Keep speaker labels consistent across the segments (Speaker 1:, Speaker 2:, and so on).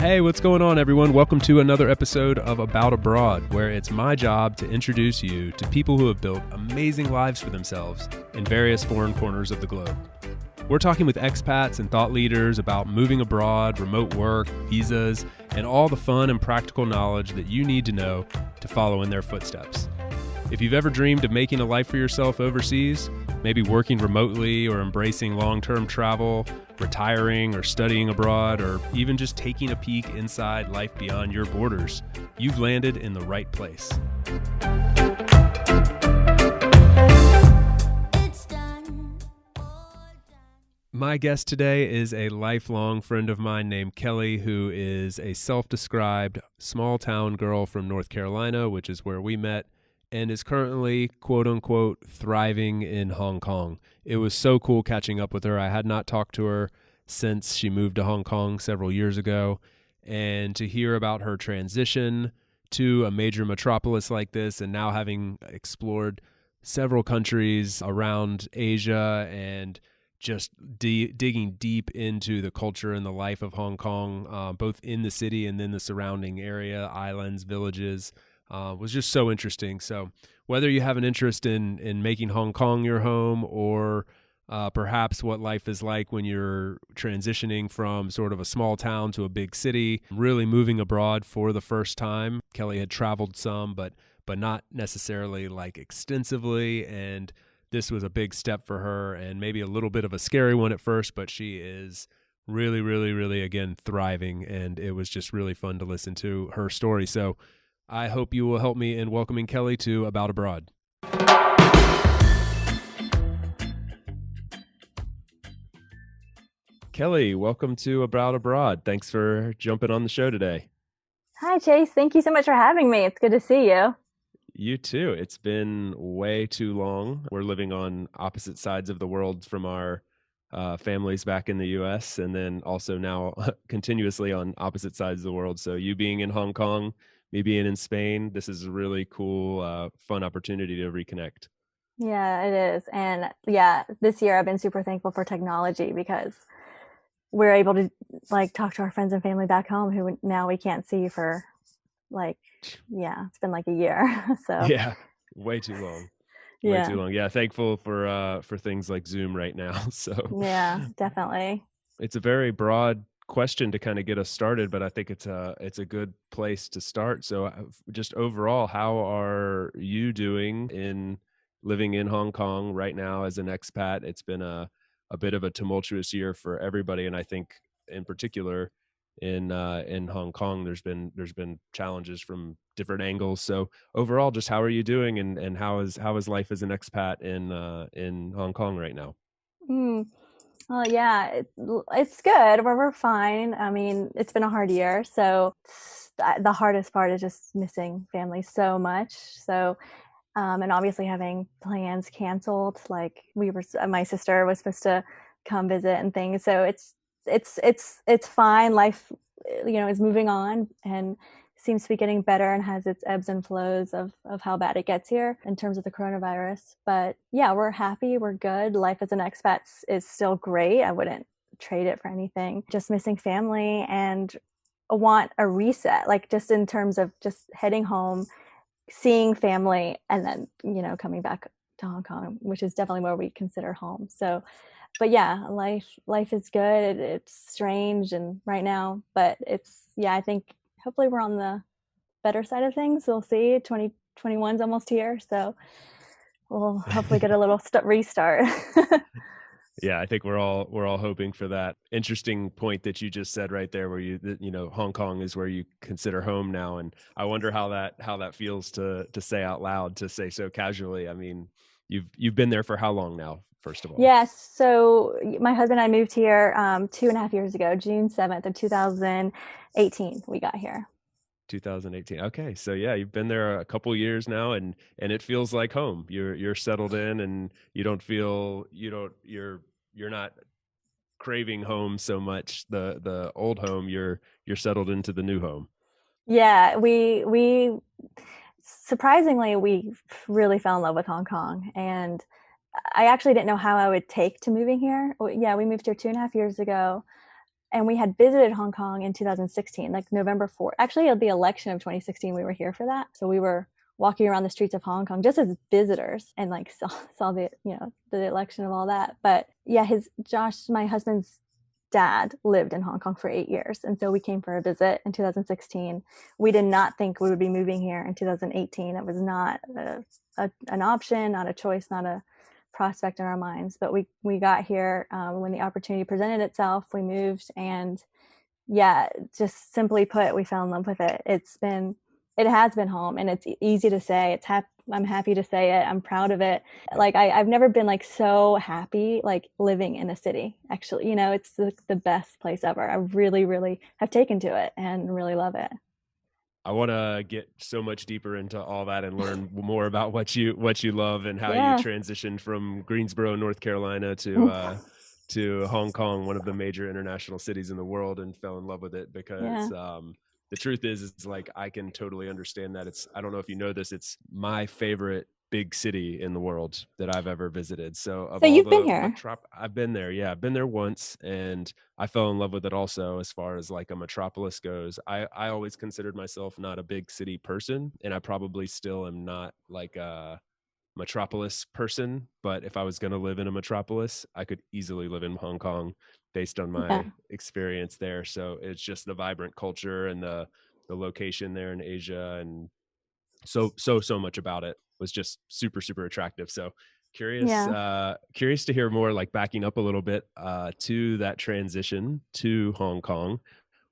Speaker 1: Hey, what's going on, everyone? Welcome to another episode of About Abroad, where it's my job to introduce you to people who have built amazing lives for themselves in various foreign corners of the globe. We're talking with expats and thought leaders about moving abroad, remote work, visas, and all the fun and practical knowledge that you need to know to follow in their footsteps. If you've ever dreamed of making a life for yourself overseas, maybe working remotely or embracing long-term travel, retiring or studying abroad, or even just taking a peek inside life beyond your borders, you've landed in the right place. My guest today is a lifelong friend of mine named Kelly, who is a self-described small-town girl from North Carolina, which is where we met, and is currently, quote-unquote, thriving in Hong Kong. It was so cool catching up with her. I had not talked to her since she moved to Hong Kong several years ago, and to hear about her transition to a major metropolis like this, and now having explored several countries around Asia and just digging deep into the culture and the life of Hong Kong, both in the city and then the surrounding area, islands, villages, was just so interesting. So whether you have an interest in making Hong Kong your home, or perhaps what life is like when you're transitioning from sort of a small town to a big city, really moving abroad for the first time. Kelly had traveled some, but not necessarily like extensively, and this was a big step for her, and maybe a little bit of a scary one at first, but she is really, really, really, again, thriving, and it was just really fun to listen to her story. So I hope you will help me in welcoming Kelly to About Abroad. Kelly, welcome to About Abroad. Thanks for jumping on the show today.
Speaker 2: Hi, Chase. Thank you so much for having me. It's good to see you.
Speaker 1: You too. It's been way too long. We're living on opposite sides of the world from our families back in the U.S., and then also now continuously on opposite sides of the world. So you being in Hong Kong, me being in Spain, this is a really cool, fun opportunity to reconnect.
Speaker 2: Yeah, it is. And yeah, this year I've been super thankful for technology because we're able to talk to our friends and family back home who now we can't see for it's been like a year. So
Speaker 1: Yeah, way too long. Way
Speaker 2: yeah.
Speaker 1: too long. Yeah, thankful for things like Zoom right now. So
Speaker 2: Yeah, definitely.
Speaker 1: it's a very broad question to kind of get us started, but I think it's a good place to start. So just overall, how are you doing in living in Hong Kong right now as an expat? It's been a bit of a tumultuous year for everybody, and I think in particular in Hong Kong there's been challenges from different angles. So overall, just how are you doing, and how is life as an expat in Hong Kong right now?
Speaker 2: Mm. Well, yeah, it's good. We're fine. I mean, it's been a hard year, so the hardest part is just missing family so much. So, and obviously having plans canceled. Like my sister was supposed to come visit and things. So it's fine. Life, is moving on and seems to be getting better and has its ebbs and flows of how bad it gets here in terms of the coronavirus. But yeah, we're happy. We're good. Life as an expat is still great. I wouldn't trade it for anything. Just missing family and want a reset, like just in terms of just heading home, seeing family, and then, coming back to Hong Kong, which is definitely where we consider home. So, but yeah, life is good. It's strange and right now, but I think hopefully we're on the better side of things. We'll see. 2021 is almost here, so we'll hopefully get a little restart.
Speaker 1: Yeah, I think we're all hoping for that. Interesting point that you just said right there, where Hong Kong is where you consider home now, and I wonder how that feels to say out loud, to say so casually. I mean, you've been there for how long now, first of all?
Speaker 2: Yes. So my husband and I moved here 2.5 years ago, June 7th of 2018. We got here.
Speaker 1: 2018. Okay, so yeah, you've been there a couple years now, and it feels like home. You're settled in, and you're not craving home so much, the old home. You're settled into the new home.
Speaker 2: Yeah, we surprisingly we really fell in love with Hong Kong, and I actually didn't know how I would take to moving here. Yeah, we moved here 2.5 years ago. And we had visited Hong Kong in 2016, like November 4th. Actually, the election of 2016, we were here for that. So we were walking around the streets of Hong Kong just as visitors and like saw the, the election of all that. But yeah, Josh, my husband's dad, lived in Hong Kong for 8 years. And so we came for a visit in 2016. We did not think we would be moving here in 2018. It was not an option, not a choice, not a prospect in our minds. But we got here when the opportunity presented itself. We moved, and yeah, just simply put, we fell in love with it. It has been home, and it's easy to say. I'm happy to say it. I'm proud of it. Like I've never been like so happy like living in a city. Actually, it's the best place ever. I really, really have taken to it and really love it.
Speaker 1: I want to get so much deeper into all that and learn more about what you love and how you
Speaker 2: Yeah.
Speaker 1: transitioned from Greensboro, North Carolina to Hong Kong, one of the major international cities in the world, and fell in love with it because
Speaker 2: Yeah.
Speaker 1: the truth is it's like I can totally understand that. I don't know if you know this, it's my favorite big city in the world that I've ever visited. So of
Speaker 2: So
Speaker 1: all
Speaker 2: you've been
Speaker 1: the
Speaker 2: here.
Speaker 1: I've been there. Yeah, I've been there once, and I fell in love with it also. As far as like a metropolis goes, I always considered myself not a big city person, and I probably still am not like a metropolis person. But if I was going to live in a metropolis, I could easily live in Hong Kong based on
Speaker 2: Yeah.
Speaker 1: my experience there. So it's just the vibrant culture and the location there in Asia, and so much about it was just super super attractive. So
Speaker 2: Yeah.
Speaker 1: curious to hear more, like backing up a little bit to that transition to Hong Kong.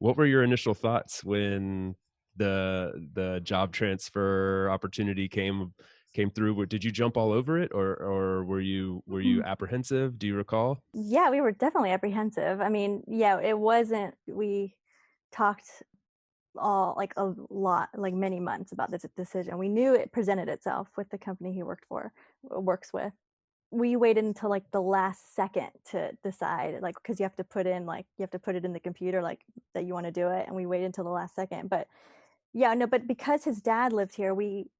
Speaker 1: What were your initial thoughts when the job transfer opportunity came through? Did you jump all over it, or were you apprehensive? Do you recall?
Speaker 2: Yeah, we were definitely apprehensive. I mean, yeah, it wasn't. We talked a lot, like many months about this decision. We knew it presented itself with the company he works with. We waited until like the last second to decide, like, because you have to put it in the computer, like that you want to do it, and we waited until the last second. But yeah, no, but because his dad lived here, we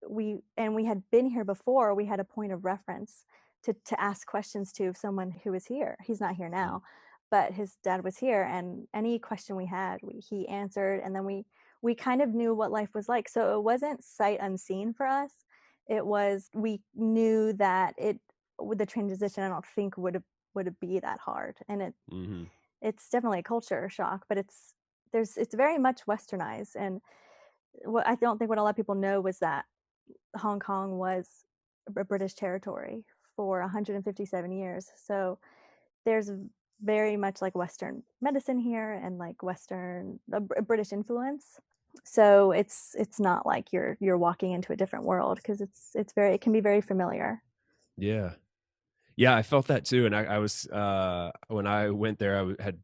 Speaker 2: had been here before. We had a point of reference to ask questions to someone who was here. He's not here
Speaker 1: Mm.
Speaker 2: now, but his dad was here, and any question we had, he answered, and then we kind of knew what life was like. So it wasn't sight unseen for us. It was, we knew that it with the transition, I don't think would it be that hard, and
Speaker 1: Hmm.
Speaker 2: it's definitely a culture shock, but it's very much westernized. And what I don't think what a lot of people know was that Hong Kong was a British territory for 157 years. So there's very much like Western medicine here, and like Western British influence. So it's not like you're walking into a different world, because it can be very familiar.
Speaker 1: Yeah. Yeah, I felt that too, and I was when I went there, had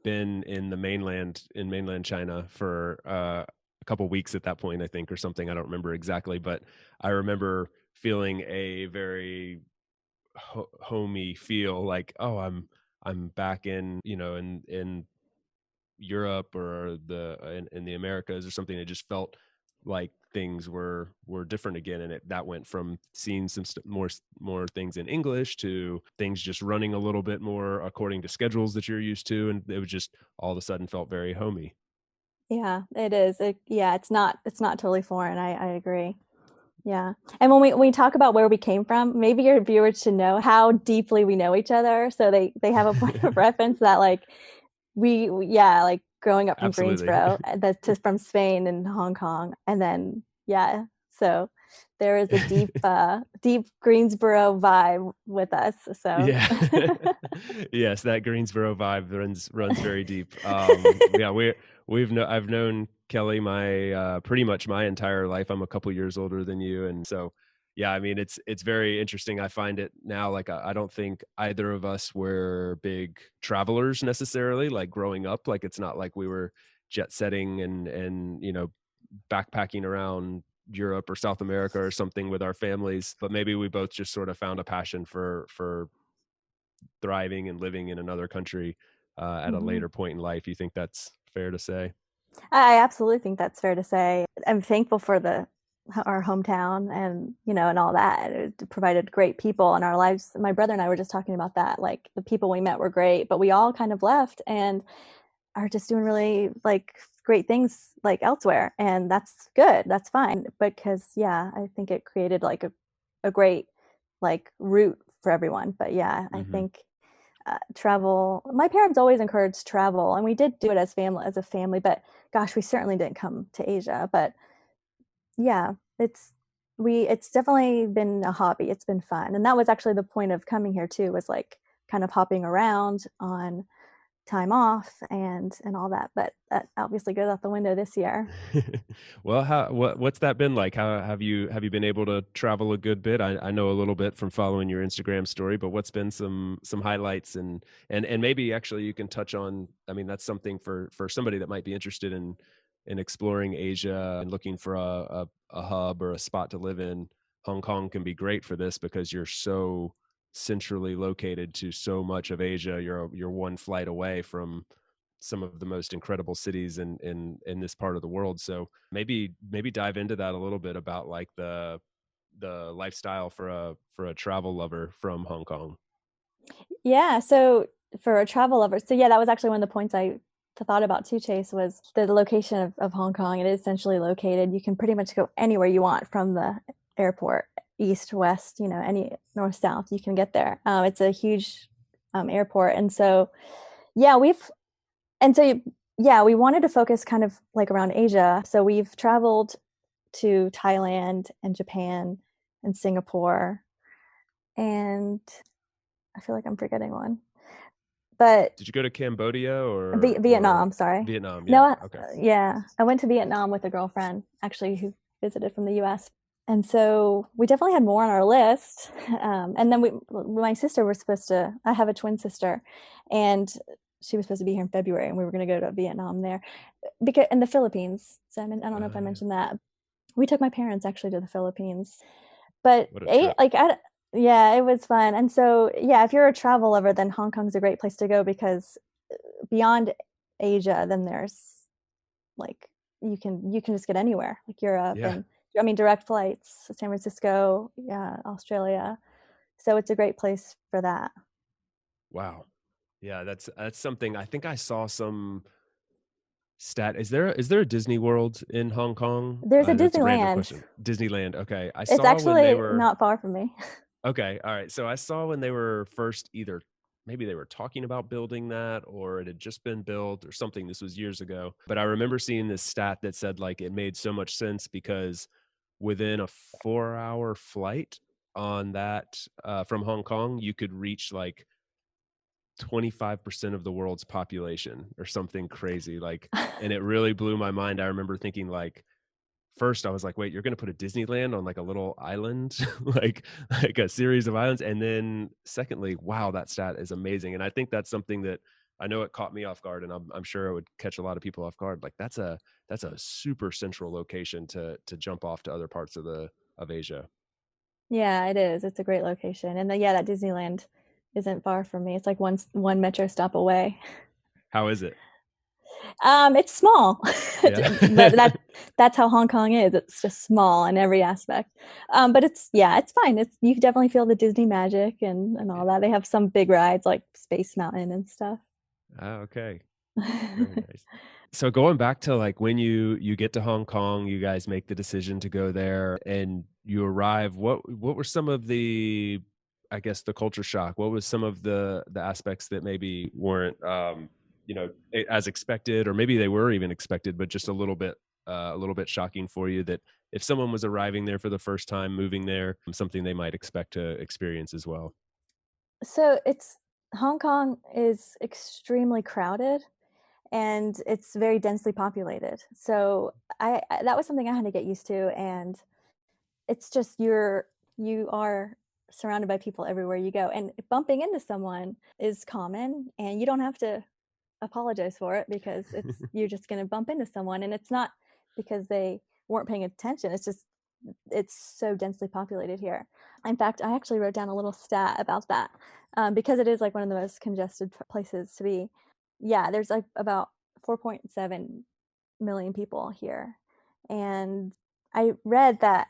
Speaker 1: been in mainland China for a couple weeks at that point, I think, or something. I don't remember exactly, but I remember feeling a very homey feel, like, oh, I'm back in, in Europe or in the Americas or something. It just felt like things were different again, and that went from seeing some more things in English to things just running a little bit more according to schedules that you're used to, and it was just all of a sudden felt very homey.
Speaker 2: Yeah, it is. Yeah, it's not totally foreign. I agree. Yeah. And when we talk about where we came from, maybe your viewers should know how deeply we know each other. So they have a point of reference that like yeah, like growing up from
Speaker 1: Absolutely.
Speaker 2: Greensboro, that's just from Spain and Hong Kong. And then, yeah, so there is a deep Greensboro vibe with us. So
Speaker 1: Yeah. Yes, that Greensboro vibe runs very deep. Yeah, I've known Kelly my pretty much my entire life. I'm a couple years older than you, and so yeah, I mean it's very interesting. I find it now, like I don't think either of us were big travelers necessarily, like growing up. Like it's not like we were jet setting and backpacking around Europe or South America or something with our families, but maybe we both just sort of found a passion for thriving and living in another country at a
Speaker 2: mhm.
Speaker 1: later point in life. You think that's fair to say?
Speaker 2: I absolutely think that's fair to say. I'm thankful for our hometown, and and all that. It provided great people in our lives. My brother and I were just talking about that. Like the people we met were great, but we all kind of left, and are just doing really like great things like elsewhere, and that's good, that's fine, because yeah, I think it created like a great like route for everyone. But yeah, I
Speaker 1: Hmm.
Speaker 2: think travel, my parents always encouraged travel, and we did do it as a family, but gosh, we certainly didn't come to Asia. But yeah, it's definitely been a hobby. It's been fun. And that was actually the point of coming here too, was like kind of hopping around on time off and all that. But that obviously goes out the window this year.
Speaker 1: Well, what's that been like? How have you been able to travel a good bit? I know a little bit from following your Instagram story, but what's been some highlights and maybe actually you can touch on. I mean, that's something for somebody that might be interested in exploring Asia and looking for a hub or a spot to live in. Hong Kong can be great for this because you're so centrally located to so much of Asia. You're one flight away from some of the most incredible cities in this part of the world. So maybe dive into that a little bit about like the lifestyle for a travel lover from Hong Kong.
Speaker 2: Yeah. So for a travel lover, so yeah, that was actually one of the points I thought about too, Chase, was the location of Hong Kong. It is essentially located. You can pretty much go anywhere you want from the airport, east, west, any north, south, you can get there. It's a huge airport. And so, yeah, and so, yeah, we wanted to focus kind of like around Asia. So we've traveled to Thailand and Japan and Singapore. And I feel like I'm forgetting one. But
Speaker 1: Did you go to Cambodia or
Speaker 2: Vietnam, sorry.
Speaker 1: Vietnam?
Speaker 2: No,
Speaker 1: Yeah. Okay.
Speaker 2: yeah, I went to Vietnam with a girlfriend actually who visited from the US. And so we definitely had more on our list. And then my sister was supposed to, I have a twin sister, and she was supposed to be here in February, and we were going to go to Vietnam there because in the Philippines. So I don't know if I
Speaker 1: Yeah.
Speaker 2: mentioned that. We took my parents actually to the Philippines, but
Speaker 1: What a trip.
Speaker 2: yeah, it was fun. And so yeah, if you're a travel lover, then Hong Kong's a great place to go, because beyond Asia, then there's like you can just get anywhere, like Europe,
Speaker 1: Yeah.
Speaker 2: and I mean direct flights, San Francisco, yeah, Australia. So it's a great place for that.
Speaker 1: Wow. Yeah, that's something I think I saw some stat. Is there a Disney World in Hong Kong?
Speaker 2: There's a
Speaker 1: That's a random
Speaker 2: Disneyland.
Speaker 1: question. Disneyland. Okay. I
Speaker 2: It's
Speaker 1: saw when they
Speaker 2: actually
Speaker 1: were
Speaker 2: not far from me.
Speaker 1: Okay, all right. So I saw when they were first either maybe they were talking about building that or it had just been built or something. This was years ago. But I remember seeing this stat that said like it made so much sense because within a 4-hour flight on that from Hong Kong, you could reach like 25% of the world's population or something crazy. Like, and it really blew my mind. I remember thinking like, first I was like, wait, you're gonna put a Disneyland on like a little island, like a series of islands. And then secondly, wow, that stat is amazing. And I think that's something that I know it caught me off guard, and I'm sure it would catch a lot of people off guard. Like that's a super central location to jump off to other parts of Asia.
Speaker 2: Yeah, it is. It's a great location. And then yeah, that Disneyland isn't far from me. It's like one metro stop away.
Speaker 1: How is it?
Speaker 2: It's small,
Speaker 1: Yeah.
Speaker 2: but that's how Hong Kong is. It's just small in every aspect. But it's fine. You definitely feel the Disney magic and all that. They have some big rides like Space Mountain and stuff.
Speaker 1: Oh, okay. Very nice. So going back to like when you get to Hong Kong, you guys make the decision to go there and you arrive. What were some of the I guess the culture shock? What was some of the aspects that maybe weren't as expected, or maybe they were even expected, but just a little bit shocking for you that if someone was arriving there for the first time, moving there, something they might expect to experience as well.
Speaker 2: So it's Hong Kong is extremely crowded, and it's very densely populated. So that was something I had to get used to. And it's just you are surrounded by people everywhere you go, and bumping into someone is common, and you don't have to apologize for it, because you're just going to bump into someone, and it's not because they weren't paying attention. It's so densely populated here. In fact, I actually wrote down a little stat about that, because it is like one of the most congested places to be. Yeah, there's like about 4.7 million people here, and I read that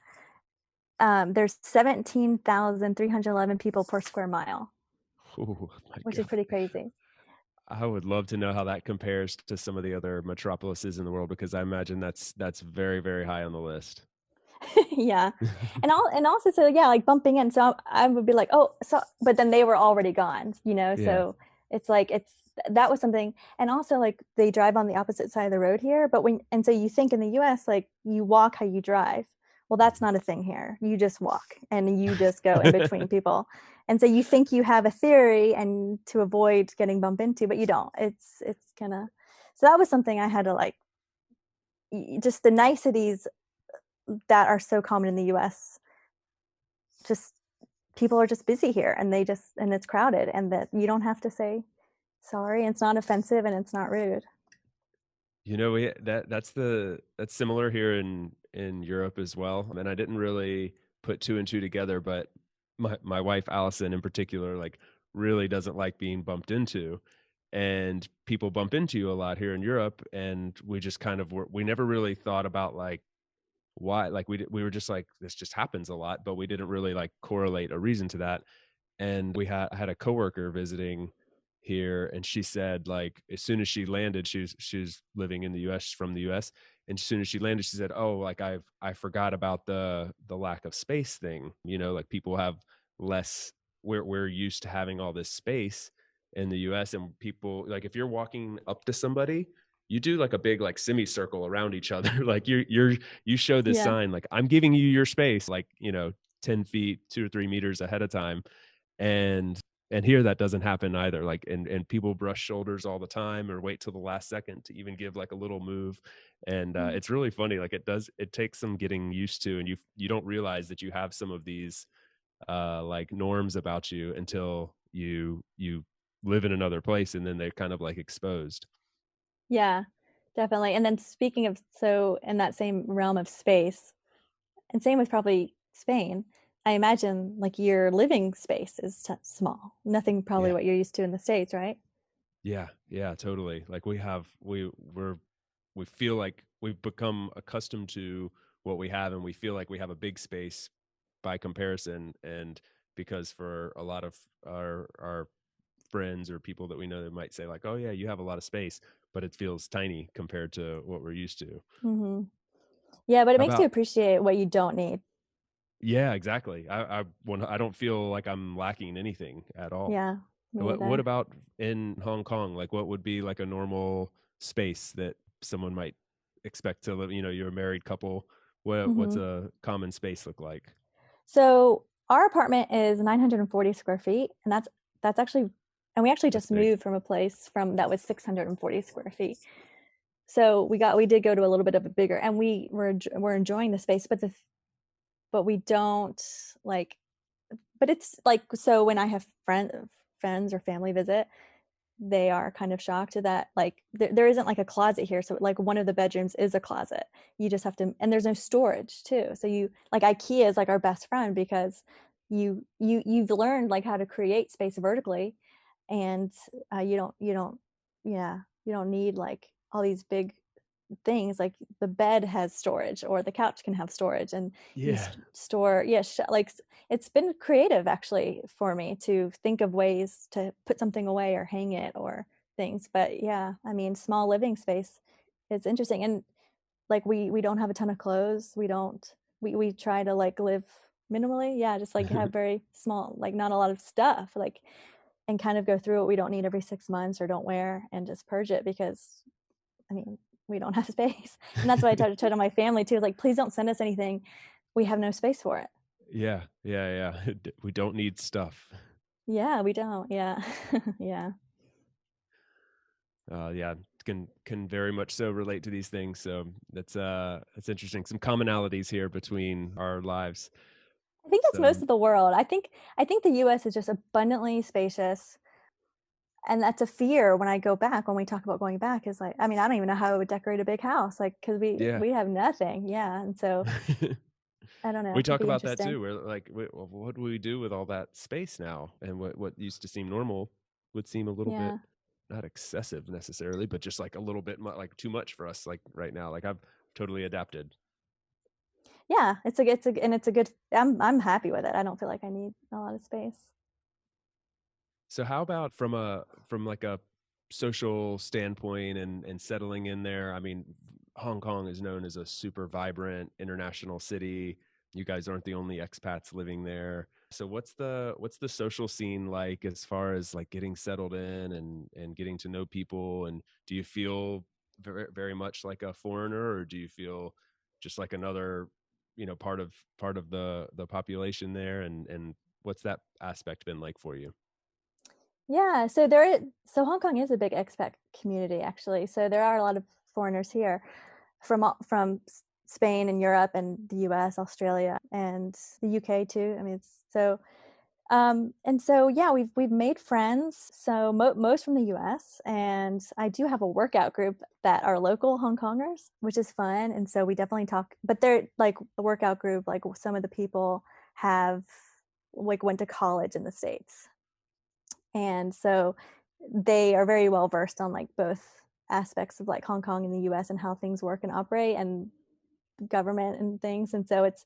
Speaker 2: there's 17,311 people per square mile,
Speaker 1: Oh my
Speaker 2: which is
Speaker 1: God.
Speaker 2: pretty crazy.
Speaker 1: I would love to know how that compares to some of the other metropolises in the world because I imagine that's very, very high on the list.
Speaker 2: Yeah. And also, so yeah, like bumping in. So I would be like, oh, so, but then they were already gone, you know?
Speaker 1: Yeah.
Speaker 2: So it's like, that was something. And also, like, they drive on the opposite side of the road here. And so you think in the US, like, you walk how you drive. Well, that's not a thing here. You just walk and you just go in between people. And so you think you have a theory and to avoid getting bumped into, but you don't. It's kind of, so that was something I had to like, just the niceties that are so common in the US. Just people are just busy here and and it's crowded and that you don't have to say sorry. It's not offensive and it's not rude.
Speaker 1: That's similar here in Europe as well. And I didn't really put two and two together, but my wife Allison in particular, like really doesn't like being bumped into. And people bump into you a lot here in Europe, and we just we never really thought about like why, like we were just like this just happens a lot, but we didn't really like correlate a reason to that. And I had a coworker visiting here, and she said like as soon as she landed, she was living in the US, from the US, and as soon as she landed she said, oh, like I forgot about the lack of space thing, you know, like people have less, we're used to having all this space in the US, and people like if you're walking up to somebody, you do like a big like semicircle around each other. Like you show this
Speaker 2: Yeah.
Speaker 1: sign like I'm giving you your space, like, you know, 10 feet 2 or 3 meters ahead of time. And here that doesn't happen either, like, and people brush shoulders all the time or wait till the last second to even give like a little move. And
Speaker 2: Mm.
Speaker 1: it's really funny, like it takes some getting used to, and you don't realize that you have some of these like norms about you until you live in another place, and then they're kind of like exposed.
Speaker 2: Yeah, definitely. And then speaking of, so in that same realm of space, and same with probably Spain, I imagine like your living space is small. Nothing probably
Speaker 1: Yeah.
Speaker 2: what you're used to in the States, right?
Speaker 1: Yeah, yeah, totally. Like we feel like we've become accustomed to what we have, and we feel like we have a big space by comparison. And because for a lot of our friends or people that we know, they might say like, "Oh yeah, you have a lot of space," but it feels tiny compared to what we're used to.
Speaker 2: Hmm. Yeah, but it
Speaker 1: How
Speaker 2: makes you
Speaker 1: about
Speaker 2: appreciate what you don't need.
Speaker 1: Yeah, exactly. I don't feel like I'm lacking anything at all.
Speaker 2: Yeah, me
Speaker 1: What
Speaker 2: either.
Speaker 1: about in Hong Kong? Like, what would be like a normal space that someone might expect to live? You know, you're a married couple. What's
Speaker 2: Hmm.
Speaker 1: a common space look like?
Speaker 2: So our apartment is 940 square feet, and that's actually, and we actually
Speaker 1: That's
Speaker 2: just
Speaker 1: big.
Speaker 2: moved from a place from that was 640 square feet. So we did go to a little bit of a bigger, and we're enjoying the space, but we don't like, but it's like, so when I have friends or family visit, they are kind of shocked that like there isn't like a closet here, so like one of the bedrooms is a closet. You just have to, and there's no storage too, so you like, IKEA is like our best friend because you've learned like how to create space vertically. And you don't, yeah, you don't need like all these big things. Like the bed has storage or the couch can have storage, and you
Speaker 1: Yeah.
Speaker 2: store, yeah, it's been creative actually for me to think of ways to put something away or hang it or things. But yeah, I mean, small living space, it's interesting. And like we don't have a ton of clothes. We try to like live minimally, yeah, just like have very small, like not a lot of stuff, like, and kind of go through what we don't need every 6 months or don't wear and just purge it because, I mean, we don't have space. And that's why I try to tell my family too, like, please don't send us anything. We have no space for it.
Speaker 1: Yeah, yeah, yeah. We don't need stuff.
Speaker 2: Yeah, we don't. Yeah. Yeah.
Speaker 1: Yeah, can very much so relate to these things. So that's interesting. Some commonalities here between our lives.
Speaker 2: I think that's
Speaker 1: So
Speaker 2: most of the world. I think the US is just abundantly spacious. And that's a fear when I go back, when we talk about going back, is like, I mean, I don't even know how I would decorate a big house, like, because
Speaker 1: yeah.
Speaker 2: we have nothing. Yeah. And so I don't know.
Speaker 1: We
Speaker 2: It'd
Speaker 1: talk
Speaker 2: be
Speaker 1: about that
Speaker 2: interesting.
Speaker 1: too. We're like, well, what do we do with all that space now? And what used to seem normal would seem a little bit
Speaker 2: Yeah.
Speaker 1: not excessive necessarily, but just like a little bit like too much for us. Like right now, like I've totally adapted.
Speaker 2: Yeah. And it's a good, I'm happy with it. I don't feel like I need a lot of space.
Speaker 1: So how about from like a social standpoint and settling in there? I mean, Hong Kong is known as a super vibrant international city. You guys aren't the only expats living there. So what's the social scene like as far as like getting settled in and getting to know people? And do you feel very much like a foreigner, or do you feel just like another, part of the population there? And what's that aspect been like for you?
Speaker 2: Yeah, so Hong Kong is a big expat community actually. So there are a lot of foreigners here from Spain and Europe and the US, Australia, and the UK too. I mean, it's so and so yeah, we've made friends. So most from the US, and I do have a workout group that are local Hong Kongers, which is fun. And so we definitely talk, but they're like the workout group, like some of the people have like went to college in the States. And so they are very well versed on like both aspects of like Hong Kong and the US and how things work and operate and government and things. And so it's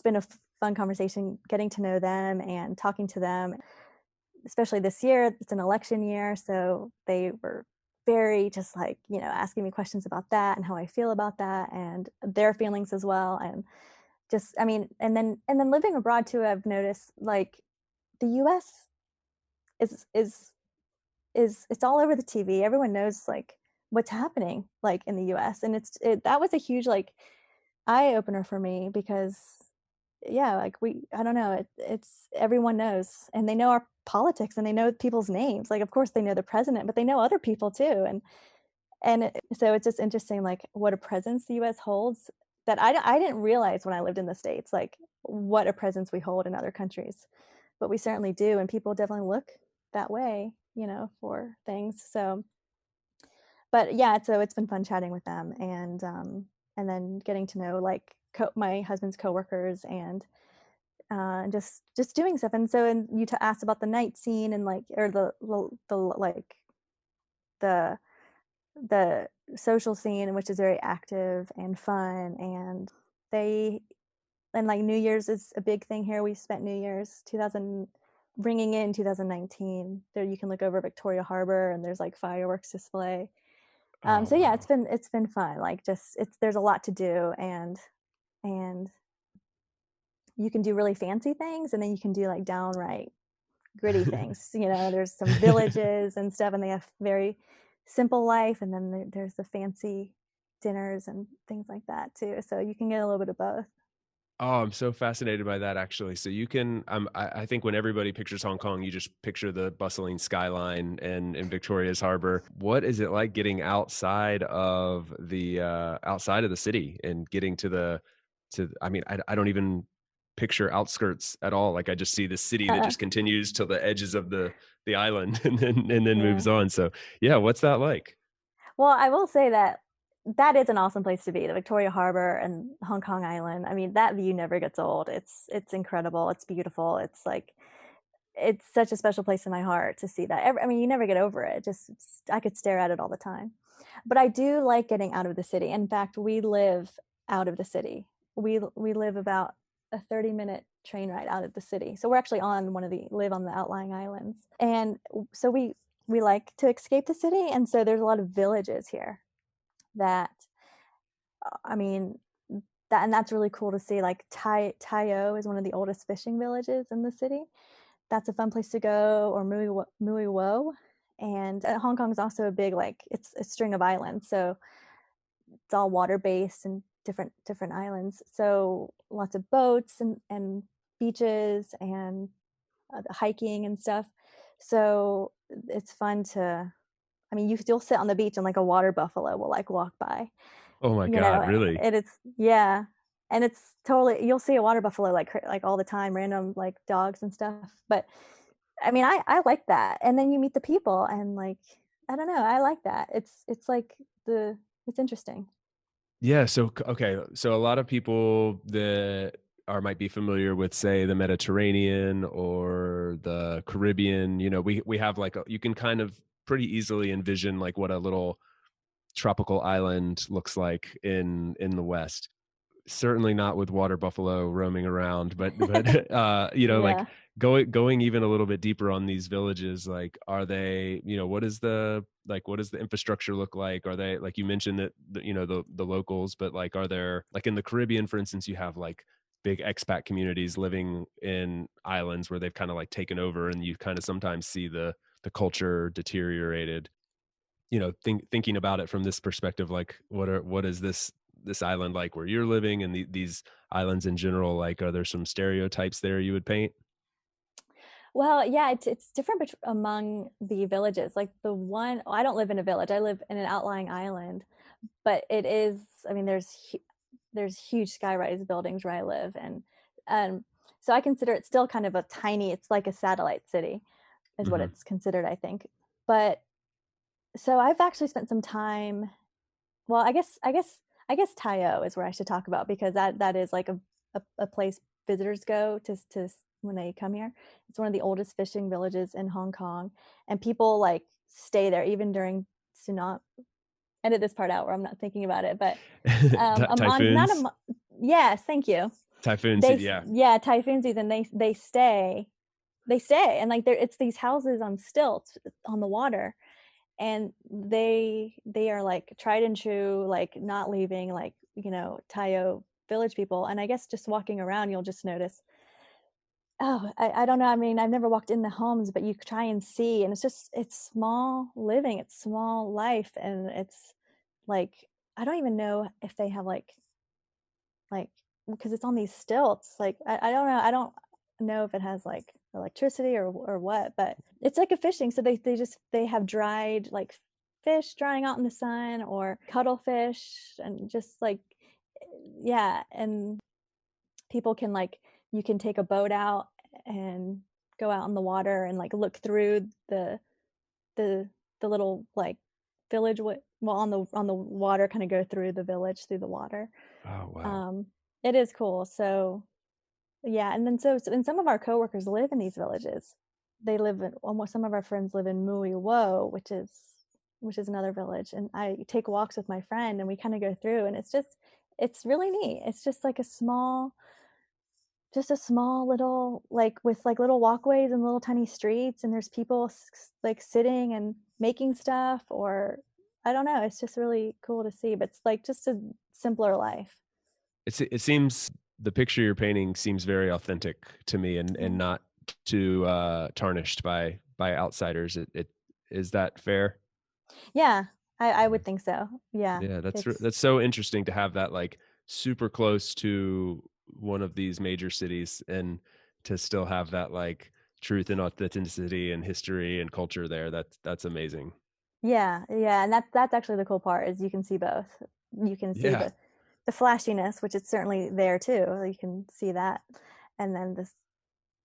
Speaker 2: been a fun conversation getting to know them and talking to them, especially this year. It's an election year, so they were very just like, asking me questions about that and how I feel about that and their feelings as well. And just, I mean, and then living abroad too, I've noticed like the US is it's all over the TV. Everyone knows like what's happening like in the US. And that was a huge like eye opener for me because yeah, like I don't know, it's everyone knows and they know our politics and they know people's names. Like of course they know the president, but they know other people too. So it's just interesting like what a presence the US holds that I didn't realize when I lived in the States, like what a presence we hold in other countries. But we certainly do, and people definitely look that way, for things. So, but yeah, so it's been fun chatting with them, and then getting to know like my husband's coworkers and just doing stuff. And so, and you asked about the night scene and like or the like the the social scene, which is very active and fun, and they and like New Year's is a big thing here. We spent New Year's 2000 bringing in 2019. There you can look over Victoria Harbor and there's like fireworks display.
Speaker 1: Oh,
Speaker 2: So yeah,
Speaker 1: wow.
Speaker 2: it's been fun. Like just there's a lot to do, and you can do really fancy things and then you can do like downright gritty things. There's some villages and stuff, and they have very simple life, and then there's the fancy dinners and things like that too. So you can get a little bit of both.
Speaker 1: Oh, I'm so fascinated by that actually. So you can, I think when everybody pictures Hong Kong, you just picture the bustling skyline and Victoria's Harbor. What is it like getting outside of the city and getting I mean, I don't even picture outskirts at all. Like I just see the city that
Speaker 2: Uh,
Speaker 1: just continues till the edges of the island and then
Speaker 2: yeah.
Speaker 1: moves on. So yeah, what's that like?
Speaker 2: Well, I will say that that is an awesome place to be, the Victoria Harbor and Hong Kong Island. I mean, that view never gets old. It's incredible. It's beautiful. It's like it's such a special place in my heart to see that. I mean, you never get over it. I could stare at it all the time. But I do like getting out of the city. In fact, we live out of the city. We live about a 30-minute train ride out of the city. So we're actually on live on the outlying islands. And so we like to escape the city, and so there's a lot of villages here that I mean and that's really cool to see. Like Tai O is one of the oldest fishing villages in the city. That's a fun place to go, or Mui Wo. And Hong Kong is also a big like it's a string of islands, so it's all water based and different islands. So lots of boats and beaches and hiking and stuff. So it's fun to. I mean, you'll sit on the beach and like a water buffalo will like walk by,
Speaker 1: Oh my God, really?
Speaker 2: and it's yeah, and it's totally you'll see a water buffalo like all the time, random like dogs and stuff. But I mean, I like that, and then you meet the people, and like I don't know, I like that. It's like it's interesting.
Speaker 1: Yeah, so okay, so a lot of people that might be familiar with, say, the Mediterranean or the Caribbean, we have like you can kind of pretty easily envision like what a little tropical island looks like in the West. certainly not with water buffalo roaming around, but you know, like
Speaker 2: Yeah.
Speaker 1: going even a little bit deeper on these villages, like are they, what does the infrastructure look like? Are they, like you mentioned that the locals, but like are there, like in the Caribbean, for instance, you have like big expat communities living in islands where they've kind of like taken over, and you kind of sometimes see the culture deteriorated. Thinking about it from this perspective, like what is this island like where you're living, and these islands in general, like are there some stereotypes there you would paint?
Speaker 2: Well, yeah, it's different among the villages. Like the one, I don't live in a village. I live in an outlying island, but it is. I mean, there's huge skyrise buildings where I live, and um, so I consider it still kind of a tiny. It's like a satellite city, is what
Speaker 1: Hmm.
Speaker 2: it's considered, I think. But so I've actually spent some time. Well, I guess Tayo is where I should talk about, because that is like a place visitors go to when they come here. It's one of the oldest fishing villages in Hong Kong, and people like stay there even during tsunami. Edit this part out where I'm not thinking about it, but not a
Speaker 1: Typhoons,
Speaker 2: yes, thank you.
Speaker 1: yeah.
Speaker 2: Yeah, typhoon season. They stay, and like it's these houses on stilts on the water, and they are like tried and true, like not leaving, like Tayo village people. And I guess just walking around, you'll just notice. Oh, I don't know. I mean, I've never walked in the homes, but you try and see, and it's small living, it's small life, and it's like I don't even know if they have like because it's on these stilts. Like I don't know. I don't know if it has like electricity or what, but it's like a fishing. So they have dried like fish drying out in the sun, or cuttlefish, and just like yeah, and people can like you can take a boat out and go out on the water and like look through the the little like village, well, on the water, kind of go through the village through the water.
Speaker 1: Oh, wow.
Speaker 2: um it is cool. So yeah, and then and some of our coworkers live in these villages. They live in almost Some of our friends live in Mui Wo, which is another village, and I take walks with my friend, and we kind of go through, and it's really neat. It's just a small little, like, with like little walkways and little tiny streets, and there's people like sitting and making stuff, or I don't know, it's just really cool to see, but it's like just a simpler life.
Speaker 1: It seems, the picture you're painting seems very authentic to me, and
Speaker 2: Yeah.
Speaker 1: not too tarnished by outsiders. It is that fair?
Speaker 2: Yeah, I would think so. Yeah,
Speaker 1: Yeah,
Speaker 2: it's
Speaker 1: that's so interesting to have that, like, super close to one of these major cities, and to still have that, like, truth and authenticity and history and culture there. That's amazing.
Speaker 2: yeah, yeah, and that's actually the cool part, is you can see both. You can see
Speaker 1: Yeah.
Speaker 2: the flashiness, which is certainly there too. You can see that, and then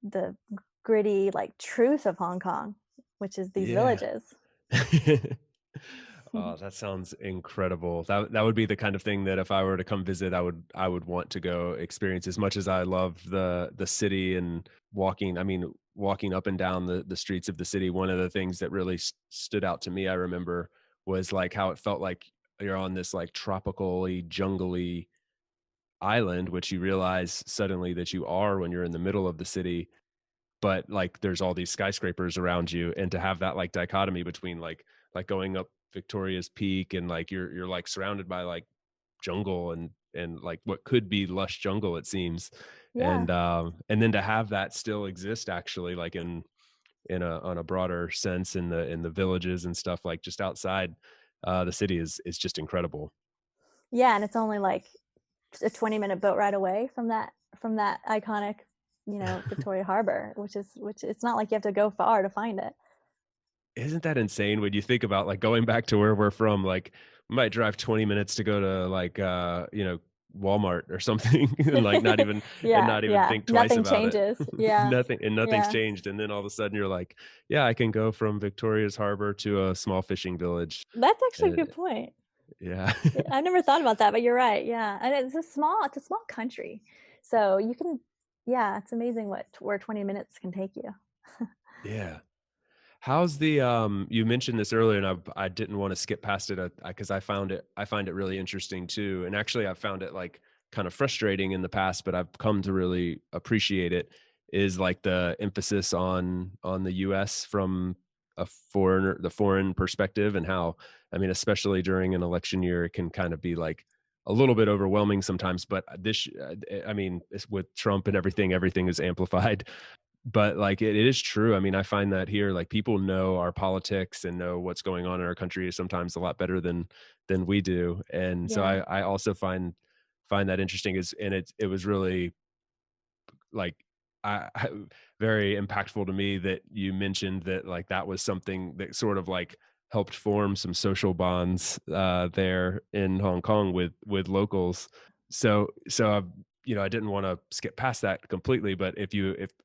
Speaker 2: the gritty like truth of Hong Kong, which is these
Speaker 1: Yeah.
Speaker 2: villages.
Speaker 1: Oh, that sounds incredible. That would be the kind of thing that if I were to come visit, I would want to go experience. As much as I love the city and walking up and down the streets of the city, one of the things that really stood out to me, I remember, was like how it felt like you're on this like tropically jungly island, which you realize suddenly that you are when you're in the middle of the city, but like there's all these skyscrapers around you, and to have that like dichotomy between like going up Victoria's Peak, and like you're like surrounded by like jungle, and like what could be lush jungle, it seems.
Speaker 2: Yeah.
Speaker 1: And then to have that still exist, actually, like in a on a broader sense, in the villages and stuff, like just outside the city, is just incredible.
Speaker 2: Yeah, and it's only like a 20-minute boat ride away from that iconic, Victoria Harbor, which it's not like you have to go far to find it.
Speaker 1: Isn't that insane when you think about, like, going back to where we're from? Like, we might drive 20 minutes to go to, like, Walmart or something, and, like,
Speaker 2: Yeah,
Speaker 1: not even
Speaker 2: yeah.
Speaker 1: think twice
Speaker 2: Nothing
Speaker 1: about it.
Speaker 2: changes. Yeah.
Speaker 1: Nothing's
Speaker 2: Yeah.
Speaker 1: changed, and then all of a sudden you're like, "Yeah, I can go from Victoria's Harbor to a small fishing village."
Speaker 2: That's actually a
Speaker 1: Uh,
Speaker 2: good point.
Speaker 1: yeah.
Speaker 2: Yeah, I never thought about that, but you're right. Yeah. And it's a small country. So you can yeah, it's amazing where 20 minutes can take you.
Speaker 1: Yeah. How's the you mentioned this earlier, and I didn't want to skip past it, because I find it really interesting too. And actually I found it like kind of frustrating in the past, but I've come to really appreciate it, is like the emphasis on the US from the foreign perspective, and how, I mean, especially during an election year, it can kind of be like a little bit overwhelming sometimes. But I mean, with Trump and everything is amplified. But like it is true. I mean, I find that here, like people know our politics and know what's going on in our country sometimes a lot better than we do. And so
Speaker 2: Yeah.
Speaker 1: I also find that interesting. Is and it was really like I very impactful to me that you mentioned that, like, that was something that sort of like helped form some social bonds there in Hong Kong with locals. So I didn't want to skip past that completely, but if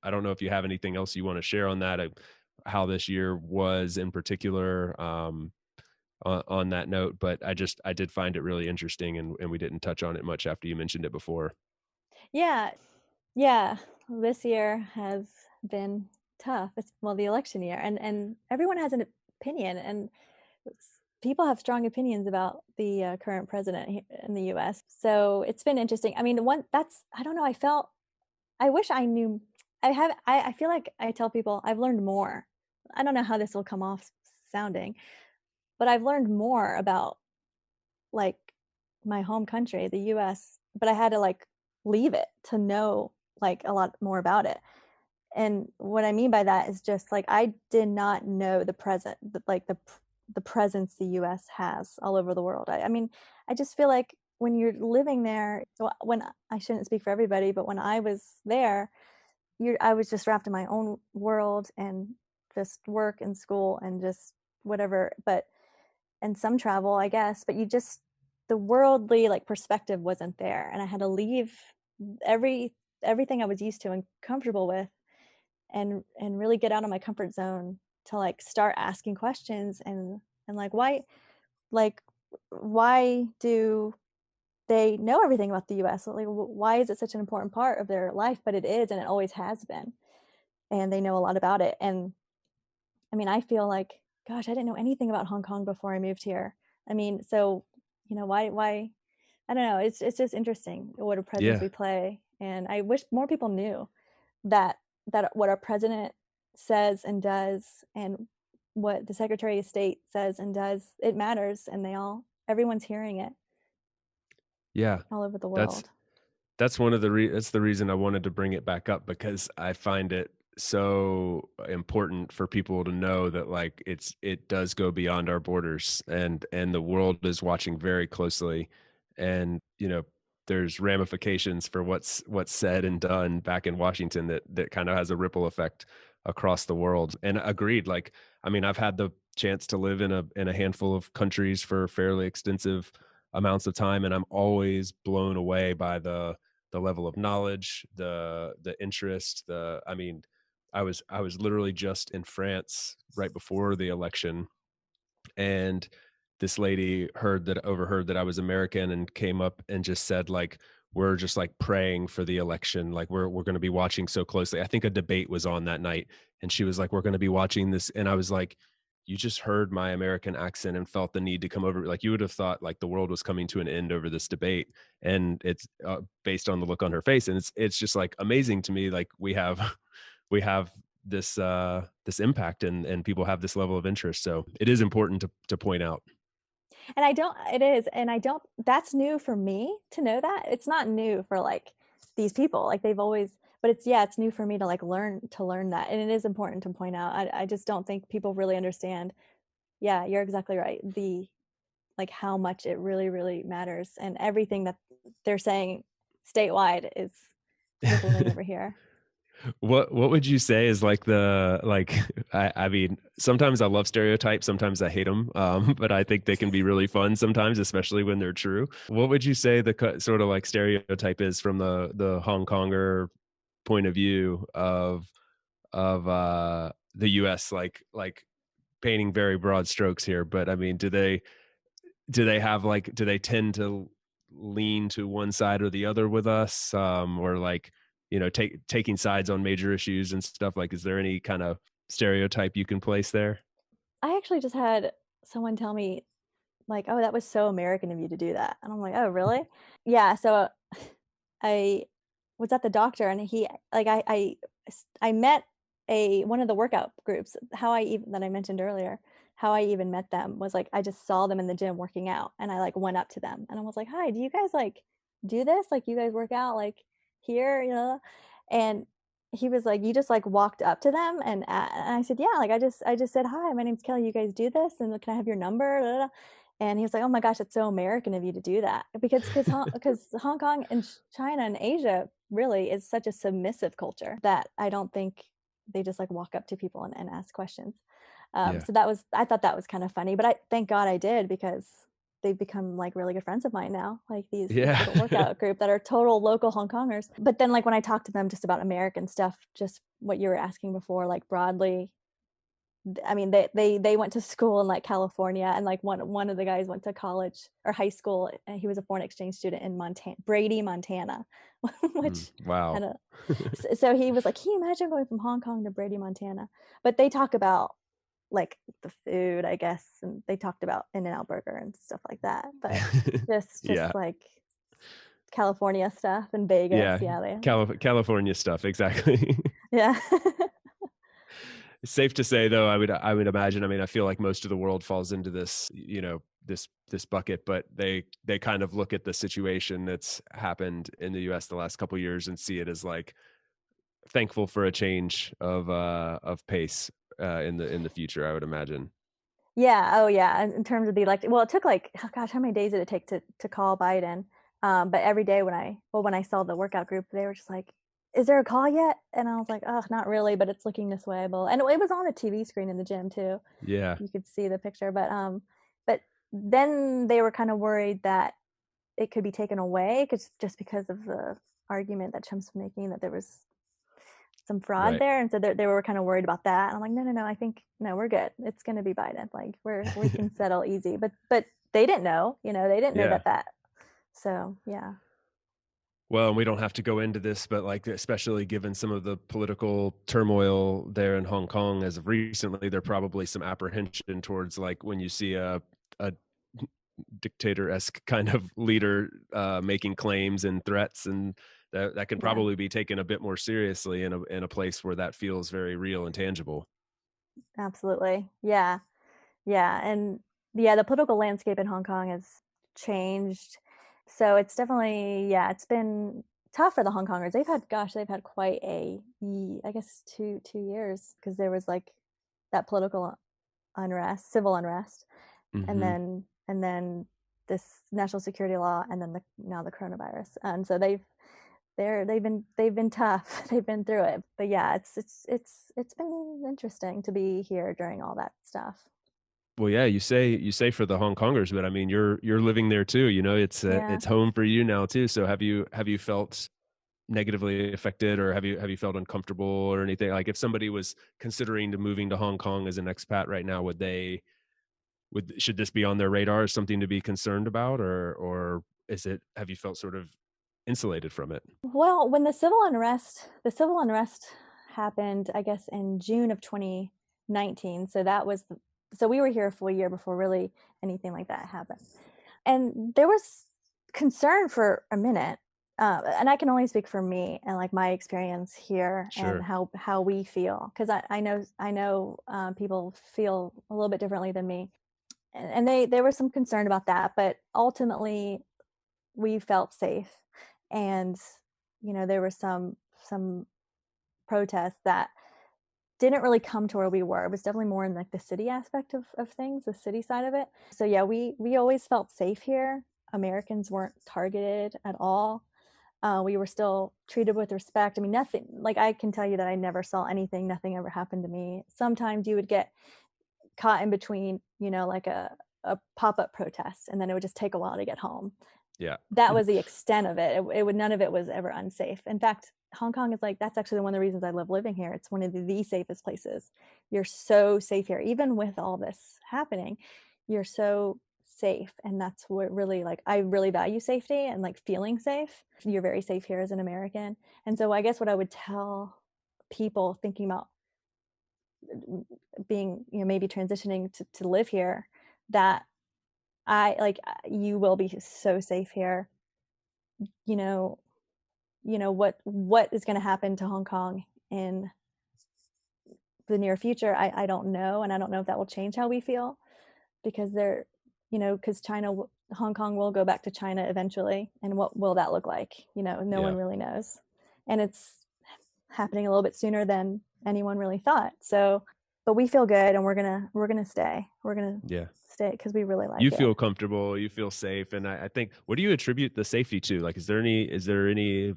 Speaker 1: I don't know if you have anything else you want to share on that, how this year was in particular, on that note. But I did find it really interesting, and we didn't touch on it much after you mentioned it before.
Speaker 2: Yeah. Yeah. This year has been tough. It's well, the election year, and everyone has an opinion, and people have strong opinions about the current president in the U.S. So it's been interesting. I mean, the one that's I don't know. I wish I knew. I feel like I tell people I've learned more. I don't know how this will come off sounding, but I've learned more about like my home country, the US, but I had to like leave it to know like a lot more about it. And what I mean by that is just like I did not know the presence the US has all over the world. I mean, I just feel like when you're living there, so when I shouldn't speak for everybody, but when I was there, I was just wrapped in my own world and just work and school and just whatever. But and some travel, I guess, but you just the worldly like perspective wasn't there, and I had to leave every everything I was used to and comfortable with, and really get out of my comfort zone to like start asking questions and like why do they know everything about the US? Like why is it such an important part of their life? But it is, and it always has been, and they know a lot about it. And I mean, I feel like, gosh, I didn't know anything about Hong Kong before I moved here. I mean, so, why I don't know, it's just interesting what a presence
Speaker 1: Yeah.
Speaker 2: we play, and I wish more people knew that what our president says and does, and what the Secretary of State says and does, it matters, and everyone's hearing it
Speaker 1: Yeah.
Speaker 2: all over the
Speaker 1: That's
Speaker 2: world.
Speaker 1: That's that's the reason I wanted to bring it back up, because I find it so important for people to know that, like, it does go beyond our borders, and the world is watching very closely. And there's ramifications for what's said and done back in Washington that kind of has a ripple effect across the world. And agreed, like, I mean, I've had the chance to live in a handful of countries for fairly extensive amounts of time, and I'm always blown away by the level of knowledge, the interest, I mean, I was literally just in France right before the election, and this lady overheard that I was American, and came up and just said, like, we're just like praying for the election, like we're going to be watching so closely. I think a debate was on that night, and she was like, we're going to be watching this. And I was like, you just heard my American accent and felt the need to come over. Like, you would have thought like the world was coming to an end over this debate. And it's based on the look on her face, and it's just like amazing to me, like we have we have this impact, and people have this level of interest. So it is important to point out.
Speaker 2: And I don't it is, and I don't that's new for me to know that. It's not new for, like, these people, like, they've always but it's yeah, it's new for me to, like, learn that, and it is important to point out. I just don't think people really understand. Yeah, you're exactly right. Like, how much it really, really matters, and everything that they're saying statewide is rippling over here.
Speaker 1: What would you say is like the like I mean, sometimes I love stereotypes, sometimes I hate them, but I think they can be really fun sometimes, especially when they're true. What would you say the sort of like stereotype is from the Hong Konger point of view of the US, like painting very broad strokes here, but I mean, do they tend to lean to one side or the other with us, or like, taking sides on major issues and stuff? Like, is there any kind of stereotype you can place there?
Speaker 2: I actually just had someone tell me, like, "Oh, that was so American of you to do that," and I'm like, "Oh, really?" Yeah, so I was at the doctor, and he like I met a one of the workout groups. How I even that I mentioned earlier, how I even met them was like I just saw them in the gym working out, and I like went up to them and I was like, "Hi, do you guys like do this? Like you guys work out like here, you know?" And he was like, "You just like walked up to them?" And I said, "Yeah, like I just said, 'Hi, my name's Kelly. You guys do this? And can I have your number?'" Da, da, da." And he was like, "Oh my gosh, it's so American of you to do that." Because Hong Kong and China and Asia really is such a submissive culture that I don't think they just like walk up to people and ask questions.
Speaker 1: Yeah.
Speaker 2: So that was I thought that was kind of funny, but I thank God I did because they've become like really good friends of mine now, like this
Speaker 1: Yeah.
Speaker 2: little workout group that are total local Hong Kongers. But then like when I talk to them just about American stuff, just what you were asking before, like broadly, I mean, they went to school in like California, and like one of the guys went to college or high school, and he was a foreign exchange student in Montana, Brady, Montana, which I
Speaker 1: Wow.
Speaker 2: don't. So he was like, "Can you imagine going from Hong Kong to Brady, Montana?" But they talk about like the food, I guess, and they talked about In-N-Out Burger and stuff like that. But just
Speaker 1: Yeah.
Speaker 2: like California stuff and Vegas,
Speaker 1: Yeah.
Speaker 2: yeah, they,
Speaker 1: California stuff, exactly.
Speaker 2: yeah.
Speaker 1: Safe to say though, I would imagine, I mean, I feel like most of the world falls into this, this bucket, but they kind of look at the situation that's happened in the US the last couple years and see it as like thankful for a change of pace in the future, I would imagine.
Speaker 2: Yeah, oh yeah, in terms of the election, well, it took like, oh gosh, how many days did it take to call Biden? But every day when I saw the workout group, they were just like, "Is there a call yet?" And I was like, "Oh, not really, but it's looking this way." But and it was on a TV screen in the gym too.
Speaker 1: Yeah.
Speaker 2: You could see the picture, but then they were kind of worried that it could be taken away, 'cause just because of the argument that Trump's making that there was some fraud
Speaker 1: Right.
Speaker 2: there, and so they were kind of worried about that. And I'm like, no, no, no. I think no, we're good. It's going to be Biden. Like we can settle easy. But they didn't know. They didn't know
Speaker 1: Yeah.
Speaker 2: that. So yeah,
Speaker 1: Well, and we don't have to go into this, but like, especially given some of the political turmoil there in Hong Kong as of recently, there probably some apprehension towards like when you see a dictator-esque kind of leader making claims and threats, and that can
Speaker 2: yeah,
Speaker 1: probably be taken a bit more seriously in a place where that feels very real and tangible.
Speaker 2: absolutely. Yeah, yeah, and yeah, the political landscape in Hong Kong has changed. So it's definitely yeah, it's been tough for the Hong Kongers. They've had quite I guess two years because there was like that political unrest, civil unrest, and
Speaker 1: Hmm.
Speaker 2: then this national security law, and then now the coronavirus. And so they've been tough. They've been through it. But yeah, it's been interesting to be here during all that stuff.
Speaker 1: Well, yeah, you say for the Hong Kongers, but I mean, you're living there too.
Speaker 2: Yeah.
Speaker 1: It's home for you now too. So have you felt negatively affected, or have you felt uncomfortable or anything? Like if somebody was considering to moving to Hong Kong as an expat right now, should this be on their radar as something to be concerned about, or have you felt sort of insulated from it?
Speaker 2: Well, when the civil unrest happened, I guess in June of 2019. So we were here a full year before really anything like that happened. And there was concern for a minute. And I can only speak for me and like my experience here and
Speaker 1: Sure.
Speaker 2: how we feel, because I know people feel a little bit differently than me, and there was some concern about that, but ultimately we felt safe. And there were some protests that didn't really come to where we were. It was definitely more in like the city aspect of things, the city side of it. So yeah, we always felt safe here. Americans weren't targeted at all. We were still treated with respect. I mean, nothing, like I can tell you that I never saw anything, nothing ever happened to me. Sometimes you would get caught in between, like a pop-up protest, and then it would just take a while to get home.
Speaker 1: Yeah.
Speaker 2: That was the extent of it. It would none of it was ever unsafe. In fact, Hong Kong is like that's actually one of the reasons I love living here. It's one of the safest places. You're so safe here, even with all this happening. You're so safe, and that's what really like I really value safety and like feeling safe. You're very safe here as an American, and so I guess what I would tell people thinking about being maybe transitioning to live here, that I like you will be so safe here. you know what is going to happen to Hong Kong in the near future. I don't know, and I don't know if that will change how we feel, because because Hong Kong will go back to China eventually, and what will that look like? No one really knows, and it's happening a little bit sooner than anyone really thought. So, but we feel good, and we're gonna stay. We're gonna stay because we really like
Speaker 1: you
Speaker 2: it.
Speaker 1: feel comfortable, you feel safe, and I think, what do you attribute the safety to? Like, is there any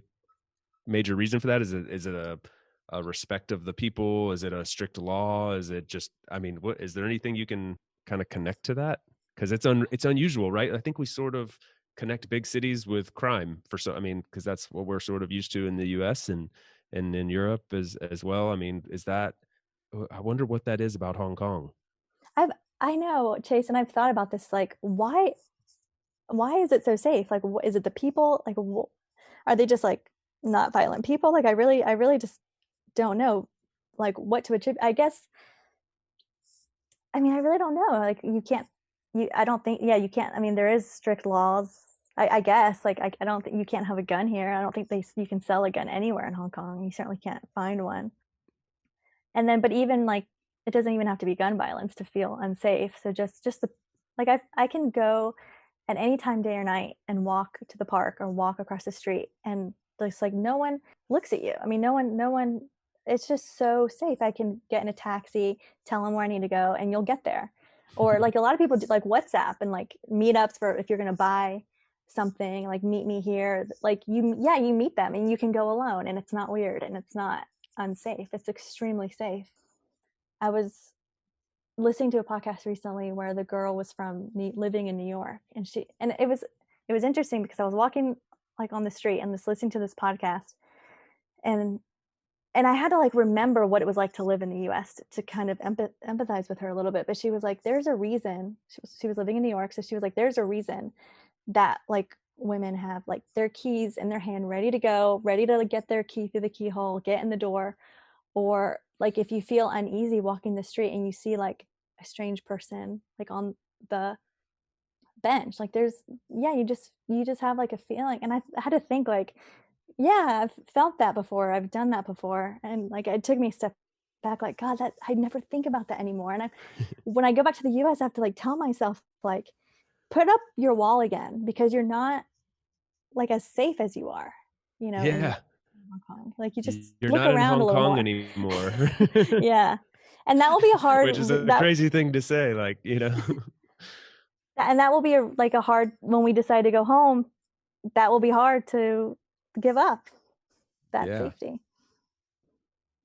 Speaker 1: major reason for that? Is it a respect of the people? Is it a strict law? Is it just, I mean, what is there anything you can kind of connect to that? Because it's unusual, right? I think we sort of connect big cities with crime I mean, because that's what we're sort of used to in the US and in Europe as well. I mean, I wonder what that is about Hong Kong.
Speaker 2: I know, Chase, and I've thought about this, like, why is it so safe? Like, is it the people? Like, are they just like not violent people? Like, I really just don't know, like, what to attribute. I guess, I mean, I really don't know. Like, I don't think, yeah, you can't. I mean, there is strict laws. I guess, like, I don't think you can't have a gun here. I don't think you can sell a gun anywhere in Hong Kong. You certainly can't find one. And then, but even like, it doesn't even have to be gun violence to feel unsafe. So just like, I can go at any time, day or night, and walk to the park or walk across the street, and it's like no one looks at you. I mean, no one. It's just so safe. I can get in a taxi, tell them where I need to go, and you'll get there. Or like a lot of people do like WhatsApp and like meetups for if you're going to buy something, like meet me here. Like you meet them and you can go alone, and it's not weird and it's not unsafe. It's extremely safe. I was listening to a podcast recently where the girl was living in New York, and it was interesting because I was walking like on the street and just listening to this podcast, and I had to like remember what it was like to live in the US to kind of empathize with her a little bit. But she was like, there's a reason. She was living in New York, so she was like, there's a reason that like women have like their keys in their hand, ready to go, ready to like, get their key through the keyhole, get in the door. Or like if you feel uneasy walking the street and you see like a strange person like on the bench, like you just have like a feeling. And I had to think like, yeah, I've felt that before, I've done that before, and like it took me a step back, like, God, that I never think about that anymore. And when I go back to the US, I have to like tell myself like, put up your wall again, because you're not like as safe as you are, in Hong Kong. Like you just
Speaker 1: You're
Speaker 2: look
Speaker 1: not in
Speaker 2: around a
Speaker 1: Hong
Speaker 2: little
Speaker 1: Kong
Speaker 2: more
Speaker 1: anymore.
Speaker 2: Yeah. And that will be a hard,
Speaker 1: which is a crazy thing to say, like,
Speaker 2: and that will be a hard, when we decide to go home, that will be hard to give up that safety.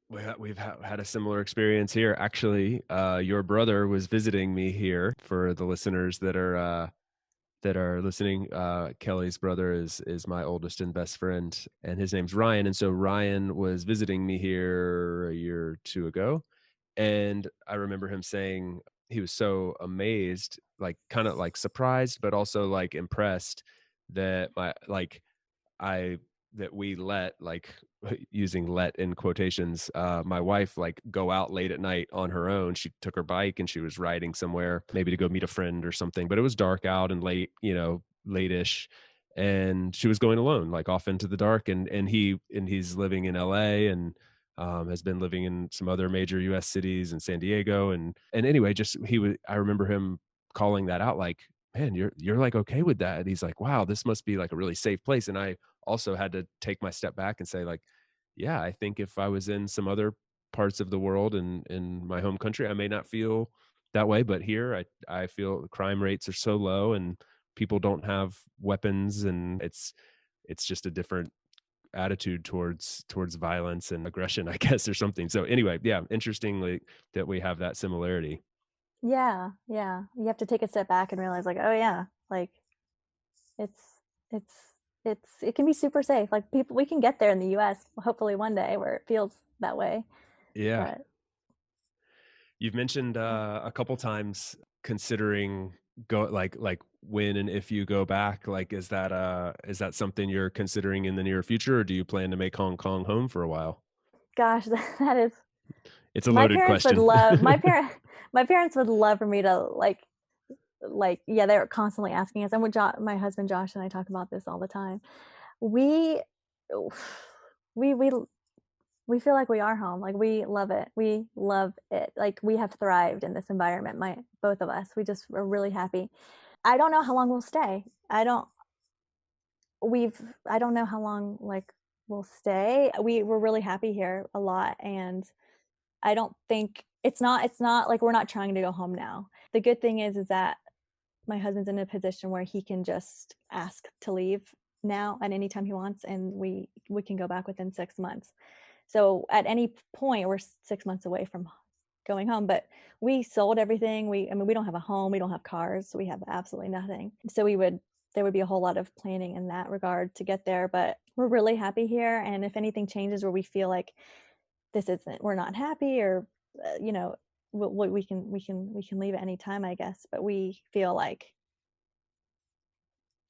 Speaker 1: We've had a similar experience here. Actually, your brother was visiting me here. For the listeners that are listening, Kelly's brother is my oldest and best friend, and his name's Ryan. And so Ryan was visiting me here a year or two ago, and I remember him saying he was so amazed, like kind of like surprised, but also like impressed that that we let, like, using let in quotations, my wife like go out late at night on her own. She took her bike and she was riding somewhere, maybe to go meet a friend or something, but it was dark out and late, late-ish, and she was going alone, like off into the dark. And he's living in LA, and has been living in some other major US cities and San Diego. And anyway, I remember him calling that out, like, man, you're like okay with that. And he's like, wow, this must be like a really safe place. And I also had to take my step back and say, like, yeah, I think if I was in some other parts of the world and in my home country, I may not feel that way. But here I feel the crime rates are so low and people don't have weapons, and it's just a different attitude towards violence and aggression, I guess, or something. So anyway, yeah, interestingly that we have that similarity.
Speaker 2: Yeah. You have to take a step back and realize, like, oh yeah, like it's it can be super safe. Like we can get there in the US hopefully one day where it feels that way.
Speaker 1: Yeah.
Speaker 2: But
Speaker 1: You've mentioned a couple times considering like when and if you go back. Like, is that something you're considering in the near future, or do you plan to make Hong Kong home for a while?
Speaker 2: Gosh, that is,
Speaker 1: it's a loaded question.
Speaker 2: My parents would love for me to like yeah, they're constantly asking us. And with my husband Josh and I talk about this all the time. We we we we feel like we are home. Like we love it. We love it. Like we have thrived in this environment. My both of us. We just are really happy. I don't know how long we'll stay. We've I don't know how long like we'll stay. We're really happy here a lot, and I don't think it's not like we're not trying to go home now. The good thing is that my husband's in a position where he can just ask to leave now at any time he wants, and we can go back within 6 months. So at any point, we're 6 months away from going home. But we sold everything. I mean, we don't have a home, we don't have cars, so we have absolutely nothing. So there would be a whole lot of planning in that regard to get there. But we're really happy here, and if anything changes where we feel like we're not happy, or you know, we can leave at any time, I guess. But we feel like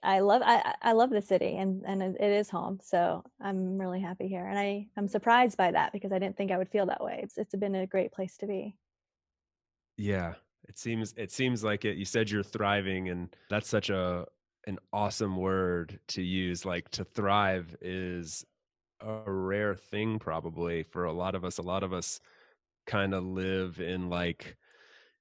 Speaker 2: I love the city, and it is home, so I'm really happy here, and I'm surprised by that because I didn't think I would feel that way. It's been a great place to be.
Speaker 1: Yeah, it seems like it. You said you're thriving, and that's such a an awesome word to use. Like to thrive is a rare thing probably for a lot of us. A lot of us kind of live in like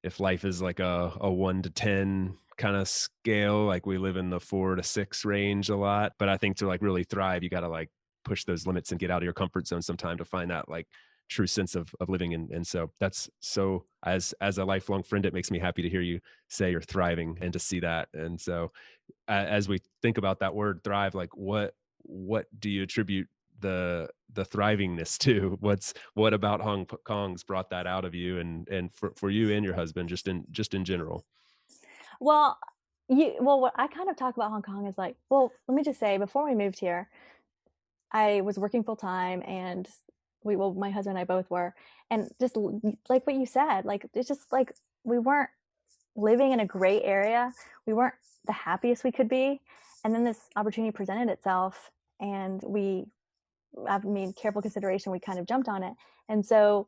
Speaker 1: if life is like a 1 to 10 kind of scale, like we live in the 4 to 6 range a lot. But I think to like really thrive, you got to like push those limits and get out of your comfort zone sometime to find that like true sense of living. And so that's so as a lifelong friend, it makes me happy to hear you say you're thriving and to see that. And so as we think about that word thrive, like what do you attribute the thrivingness to? What about Hong Kong's brought that out of you, and for you and your husband, just in general?
Speaker 2: Well, what I kind of talk about Hong Kong is like, well, let me just say, before we moved here, I was working full time, and my husband and I both were, and just like what you said, like it's just like we weren't living in a great area. We weren't the happiest we could be, and then this opportunity presented itself, and I mean, careful consideration, we kind of jumped on it. And so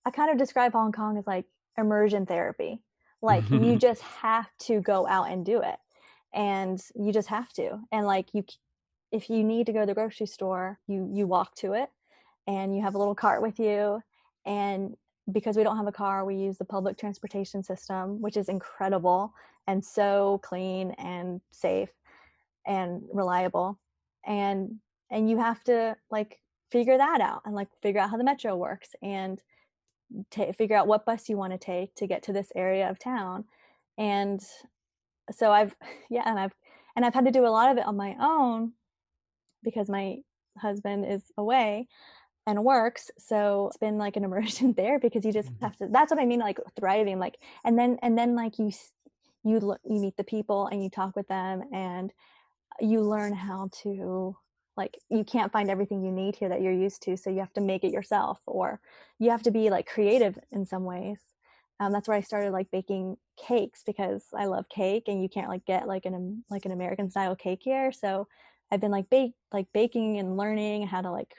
Speaker 2: I kind of describe Hong Kong as like immersion therapy. Like you just have to go out and do it. And you just have to. And like if you need to go to the grocery store, you walk to it, and you have a little cart with you. And because we don't have a car, we use the public transportation system, which is incredible and so clean and safe and reliable. And you have to like figure that out, and like figure out how the metro works, and figure out what bus you want to take to get to this area of town. And so I've yeah, and I've had to do a lot of it on my own because my husband is away and works. So it's been like an immersion there, because you just have to, that's what I mean, like thriving. Like and then like you meet the people and you talk with them, and you learn how to, like, you can't find everything you need here that you're used to, so you have to make it yourself, or you have to be like creative in some ways. That's where I started like baking cakes, because I love cake, and you can't like get like an American style cake here. So I've been like baking and learning how to like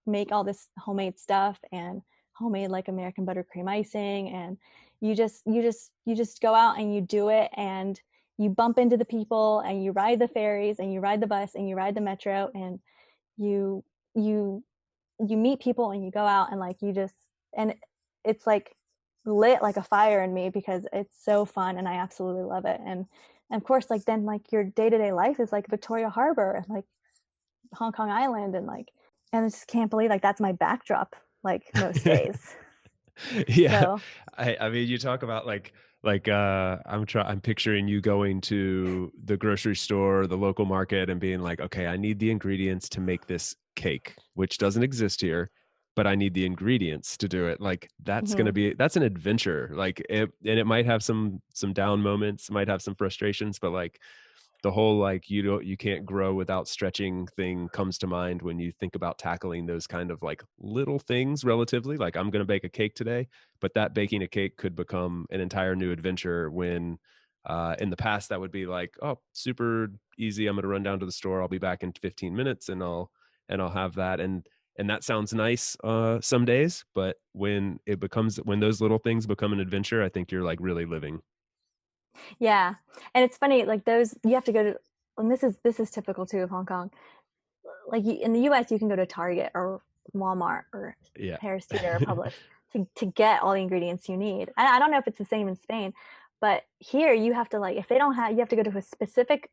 Speaker 2: make all this homemade stuff, and homemade like American buttercream icing. And you just go out and you do it, and you bump into the people, and you ride the ferries, and you ride the bus, and you ride the metro, and you you you meet people, and you go out, and like and it's like lit like a fire in me, because it's so fun and I absolutely love it. And of course, like then like your day-to-day life is like Victoria Harbor and like Hong Kong Island, and I just can't believe like that's my backdrop like most days.
Speaker 1: Yeah.
Speaker 2: So
Speaker 1: I mean, you talk about I'm picturing you going to the grocery store, the local market, and being like, "Okay, I need the ingredients to make this cake," which doesn't exist here, but I need the ingredients to do it. Like
Speaker 2: mhm.
Speaker 1: that's an adventure. And it might have some down moments, might have some frustrations, but like the whole like you can't grow without stretching thing comes to mind when you think about tackling those kind of like little things relatively. Like I'm going to bake a cake today, but that baking a cake could become an entire new adventure when in the past that would be like, oh, super easy, I'm going to run down to the store, I'll be back in 15 minutes, and I'll have that. And that sounds nice some days, but when those little things become an adventure, I think you're like really living.
Speaker 2: Yeah, and it's funny, like those you have to go to, and this is typical too of Hong Kong. like in the US, you can go to Target or Walmart or
Speaker 1: Yeah.
Speaker 2: Harris Teeter or Publix to get all the ingredients you need. I don't know if it's the same in Spain, but here you have to, like, if they don't have, you have to go to a specific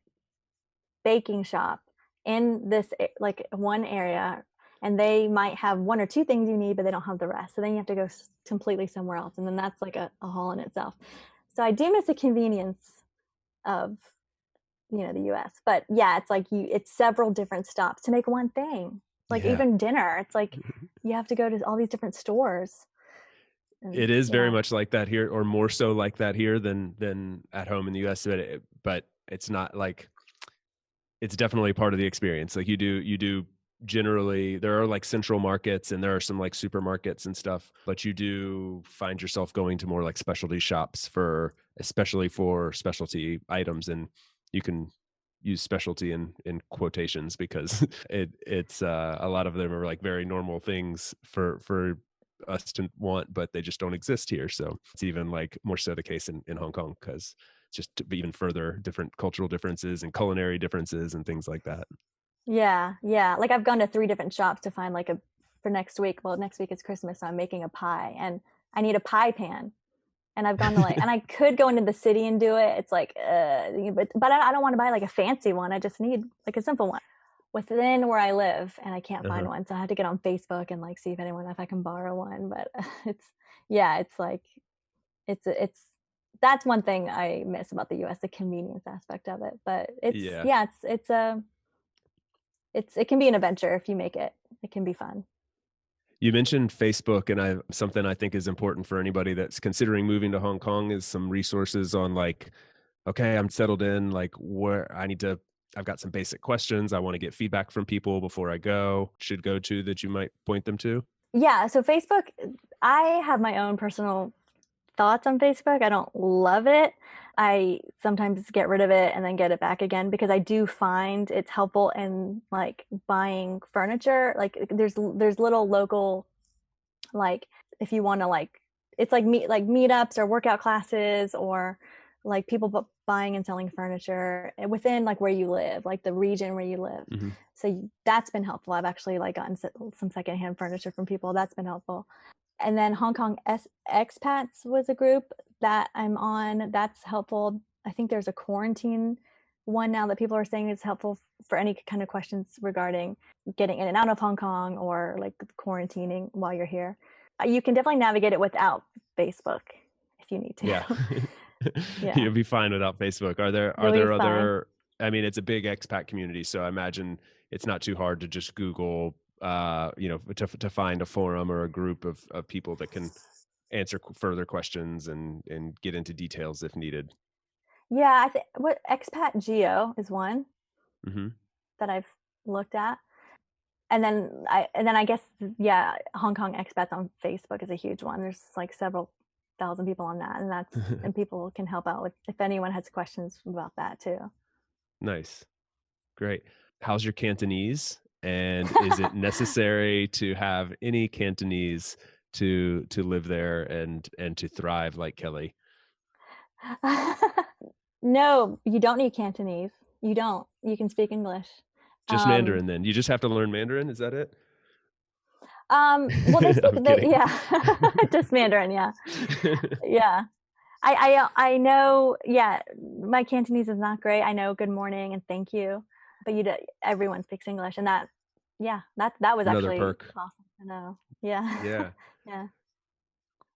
Speaker 2: baking shop in this like one area, and they might have one or two things you need, but they don't have the rest. So then you have to go completely somewhere else, and then that's like a haul in itself. So I do miss the convenience of the US. But yeah, it's like it's several different stops to make one thing. Like
Speaker 1: Yeah.
Speaker 2: even dinner, it's like you have to go to all these different stores.
Speaker 1: It is very much like that here, or more so like that here than at home in the US. But it's not like, it's definitely part of the experience. Like you do generally, there are like central markets and there are some like supermarkets and stuff, but you do find yourself going to more like specialty shops especially for specialty items. And you can use specialty in quotations because it's a lot of them are like very normal things for us to want, but they just don't exist here. So it's even like more so the case in Hong Kong, because just even further different cultural differences and culinary differences and things like that.
Speaker 2: Yeah. Like I've gone to 3 different shops to find like for next week. Well, next week is Christmas, so I'm making a pie and I need a pie pan. And I've gone to and I could go into the city and do it. It's like, but I don't want to buy like a fancy one. I just need like a simple one within where I live, and I can't find one. So I had to get on Facebook and like see if I can borrow one. But it's like, it's that's one thing I miss about the US, the convenience aspect of it. But it can be an adventure if you make it. It can be fun.
Speaker 1: You mentioned Facebook, and something I think is important for anybody that's considering moving to Hong Kong is some resources on like, okay, I'm settled in, like where I've got some basic questions. I want to get feedback from people before I should go to, that you might point them to.
Speaker 2: Yeah. So Facebook, I have my own personal thoughts on Facebook. I don't love it. I sometimes get rid of it and then get it back again, because I do find it's helpful in like buying furniture. Like there's little local, like if you want to, like, it's like meetups or workout classes, or like people buying and selling furniture within like where you live, like the region where you live.
Speaker 1: Mm-hmm.
Speaker 2: So that's been helpful. I've actually like gotten some secondhand furniture from people. That's been helpful. And then Hong Kong expats was a group that I'm on. That's helpful. I think there's a quarantine one now that people are saying is helpful for any kind of questions regarding getting in and out of Hong Kong, or like quarantining while you're here. You can definitely navigate it without Facebook if you need to.
Speaker 1: Yeah. You'll be fine without Facebook. Are there other, I mean, it's a big expat community, so I imagine it's not too hard to just Google, to find a forum or a group of people that can answer further questions and get into details if needed.
Speaker 2: Yeah, I think what Expat Geo is one that I've looked at. And then I guess, Hong Kong expats on Facebook is a huge one. There's like several thousand people on that, and and people can help out with if anyone has questions about that too.
Speaker 1: Nice. Great. How's your Cantonese? And is it necessary to have any Cantonese to live there and to thrive like Kelly?
Speaker 2: No, you don't need Cantonese. You don't. You can speak English.
Speaker 1: Just Mandarin then. You just have to learn Mandarin, is that it?
Speaker 2: Well, they speak just Mandarin, yeah. Yeah. I know, my Cantonese is not great. I know good morning and thank you, but everyone speaks English, and that was
Speaker 1: another
Speaker 2: actually
Speaker 1: perk.
Speaker 2: awesome to know. Yeah. Yeah.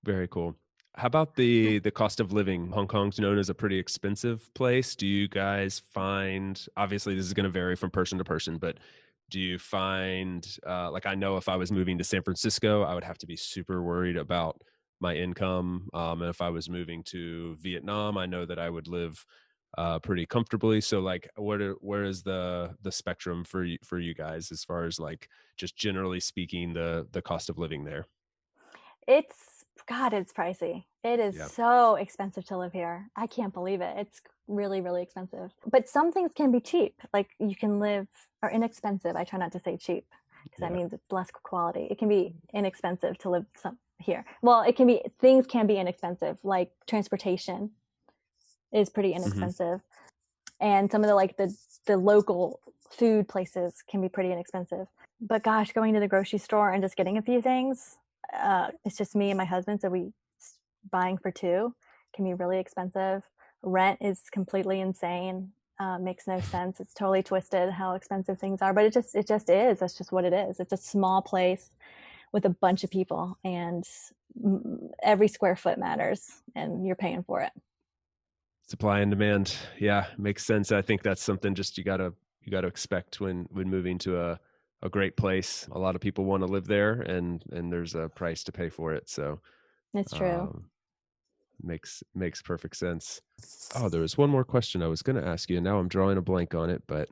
Speaker 1: Very cool. How about the cost of living? Hong Kong's known as a pretty expensive place. Do you guys find, obviously this is going to vary from person to person, but do you find, like I know if I was moving to San Francisco, I would have to be super worried about my income. And if I was moving to Vietnam, I know that I would live pretty comfortably. So like, where is the spectrum for you guys as far as like just generally speaking, the cost of living there?
Speaker 2: It's pricey. It is so expensive to live here. I can't believe it. It's really, really expensive. But some things can be cheap. Like you can live, or inexpensive. I try not to say cheap because that means it's less quality. It can be inexpensive to live here. Well, things can be inexpensive, like transportation is pretty inexpensive. and some of the like the local food places can be pretty inexpensive. But gosh, going to the grocery store and just getting a few things, it's just me and my husband, so we buying for two can be really expensive. Rent is completely insane. Makes no sense. It's totally twisted how expensive things are, but it just is. That's just what it is. It's a small place with a bunch of people, and every square foot matters, and you're paying for it.
Speaker 1: Supply and demand. Yeah, makes sense. I think that's something just you gotta expect when moving to a great place. A lot of people want to live there, and there's a price to pay for it. So
Speaker 2: It's true.
Speaker 1: um, makes perfect sense. Oh, there was one more question I was going to ask you, and now I'm drawing a blank on it. But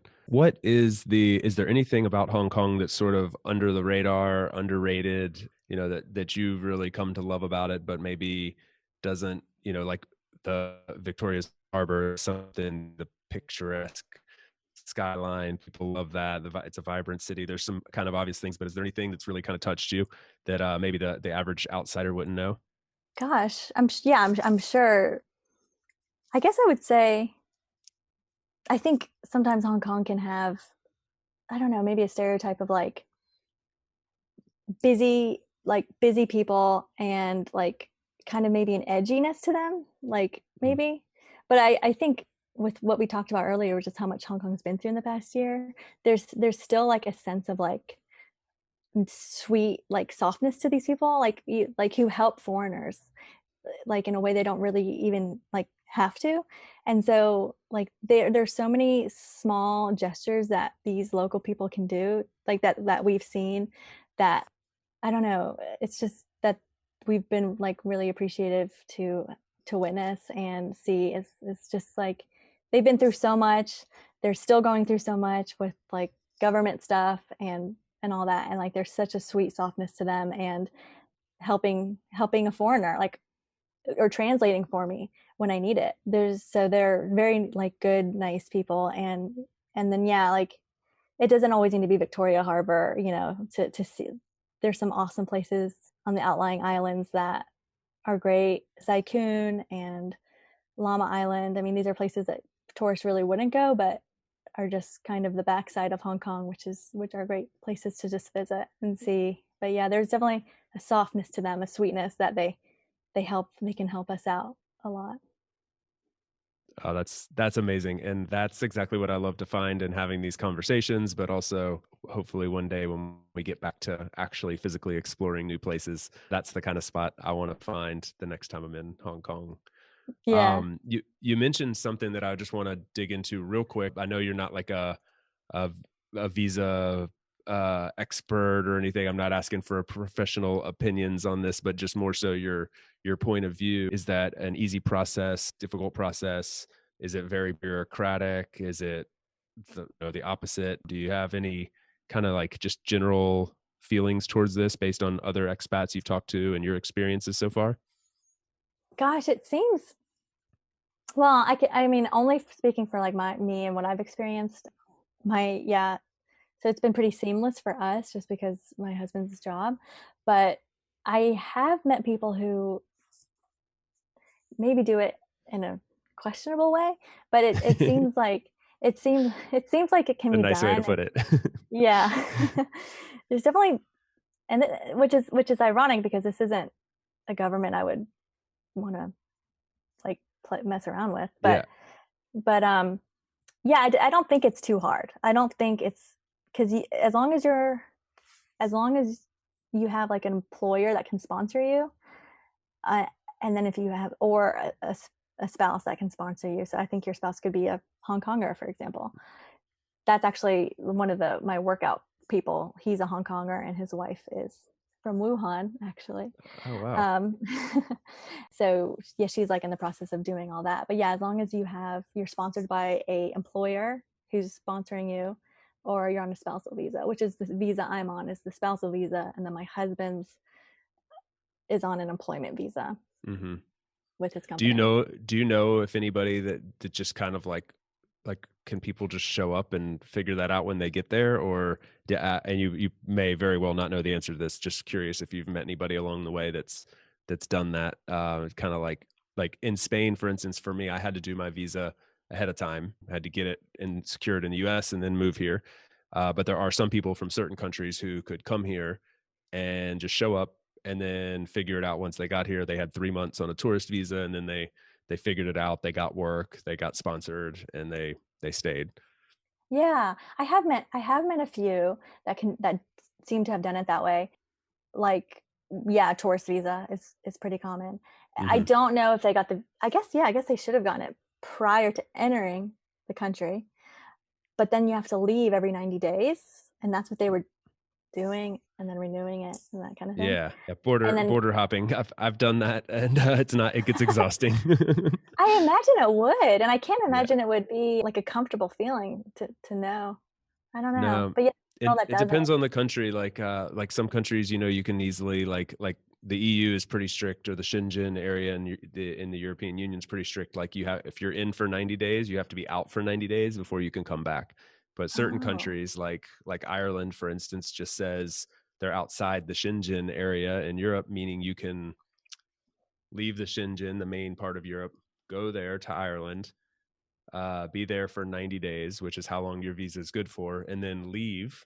Speaker 1: is there anything about Hong Kong that's sort of under the radar, underrated? That you've really come to love about it, but maybe doesn't, like the Victoria's Harbor, or something, the picturesque skyline. People love that. It's a vibrant city. There's some kind of obvious things, but is there anything that's really kind of touched you that maybe the average outsider wouldn't know?
Speaker 2: Gosh, yeah, I'm sure. I guess I would say I think sometimes Hong Kong can have, I don't know, maybe a stereotype of busy people, and like kind of maybe an edginess to them, like
Speaker 1: Mm.
Speaker 2: maybe. But I think with what we talked about earlier, which is how much Hong Kong's been through in the past year, there's still like a sense of like sweet like softness to these people, like who help foreigners like in a way they don't really even like have to. And so like there's so many small gestures that these local people can do, like that we've seen, that I don't know, it's just that we've been like really appreciative to witness and see. It's just like they've been through so much, they're still going through so much with like government stuff and all that, and like there's such a sweet softness to them, and helping a foreigner, like, or translating for me when I need it. They're very like good, nice people. And then yeah, like it doesn't always need to be Victoria Harbor, to see. There's some awesome places on the outlying islands that are great. Sai Kung and Llama Island. I mean, these are places that tourists really wouldn't go, but are just kind of the backside of Hong Kong, which are great places to just visit and see. But yeah, there's definitely a softness to them, a sweetness that they can help us out a lot.
Speaker 1: Oh, that's amazing. And that's exactly what I love to find in having these conversations, but also hopefully one day when we get back to actually physically exploring new places, that's the kind of spot I want to find the next time I'm in Hong Kong.
Speaker 2: Yeah.
Speaker 1: You mentioned something that I just want to dig into real quick. I know you're not like a, a visa expert or anything. I'm not asking for professional opinions on this, but just more so your point of view. Is that an easy process, difficult process? Is it very bureaucratic? Is it the opposite? Do you have any kind of like just general feelings towards this based on other expats you've talked to and your experiences so far?
Speaker 2: Gosh, it seems, well, I mean, only speaking for like me and what I've experienced, yeah, so it's been pretty seamless for us just because my husband's job. But I have met people who maybe do it in a questionable way, but it seems like it can
Speaker 1: A
Speaker 2: be
Speaker 1: nice way to
Speaker 2: done.
Speaker 1: put it.
Speaker 2: Yeah. There's definitely, which is ironic because this isn't a government I would want to like mess around with.
Speaker 1: Yeah.
Speaker 2: But yeah, I don't think it's too hard. I don't think it's because as long as you have like an employer that can sponsor you, uh, and then if you have, or a spouse that can sponsor you. So I think your spouse could be a Hong Konger, for example. That's actually one of my workout people. He's a Hong Konger, and his wife is from Wuhan, actually.
Speaker 1: Oh wow.
Speaker 2: Um, so yeah, she's like in the process of doing all that. But yeah, as long as you're sponsored by a employer who's sponsoring you, or you're on a spousal visa, which is the visa I'm on, is the spousal visa, and then my husband's is on an employment visa
Speaker 1: Hmm.
Speaker 2: with his
Speaker 1: Do you
Speaker 2: company.
Speaker 1: know do you know if anybody that just kind of like can people just show up and figure that out when they get there, or and you may very well not know the answer to this. Just curious if you've met anybody along the way that's done that. Kind of like in Spain, for instance, for me, I had to do my visa ahead of time, had to get it and secured in the US and then move here. But there are some people from certain countries who could come here and just show up and then figure it out once they got here. They had 3 months on a tourist visa, and then they figured it out. They got work, they got sponsored, and they stayed.
Speaker 2: Yeah, I have met a few that seem to have done it that way. Like, yeah, tourist visa is pretty common. I
Speaker 1: Hmm.
Speaker 2: don't know if they got I guess they should have gotten it prior to entering the country, but then you have to leave every 90 days, and that's what they were doing, and then renewing it and that kind of thing.
Speaker 1: Yeah,
Speaker 2: And then
Speaker 1: border hopping. I've done that, and it gets exhausting.
Speaker 2: I imagine it would, and I can't
Speaker 1: Yeah.
Speaker 2: imagine it would be like a comfortable feeling to know. I don't know,
Speaker 1: No,
Speaker 2: but yeah, all
Speaker 1: it
Speaker 2: that
Speaker 1: it
Speaker 2: does it.
Speaker 1: depends on the country. Like some countries, you can easily like the EU is pretty strict, or the Schengen area in the European Union is pretty strict. Like if you're in for 90 days, you have to be out for 90 days before you can come back. But certain
Speaker 2: Oh,
Speaker 1: countries, like Ireland, for instance, just says they're outside the Schengen area in Europe, meaning you can leave the Schengen, the main part of Europe, go there to Ireland, be there for 90 days, which is how long your visa is good for, and then leave.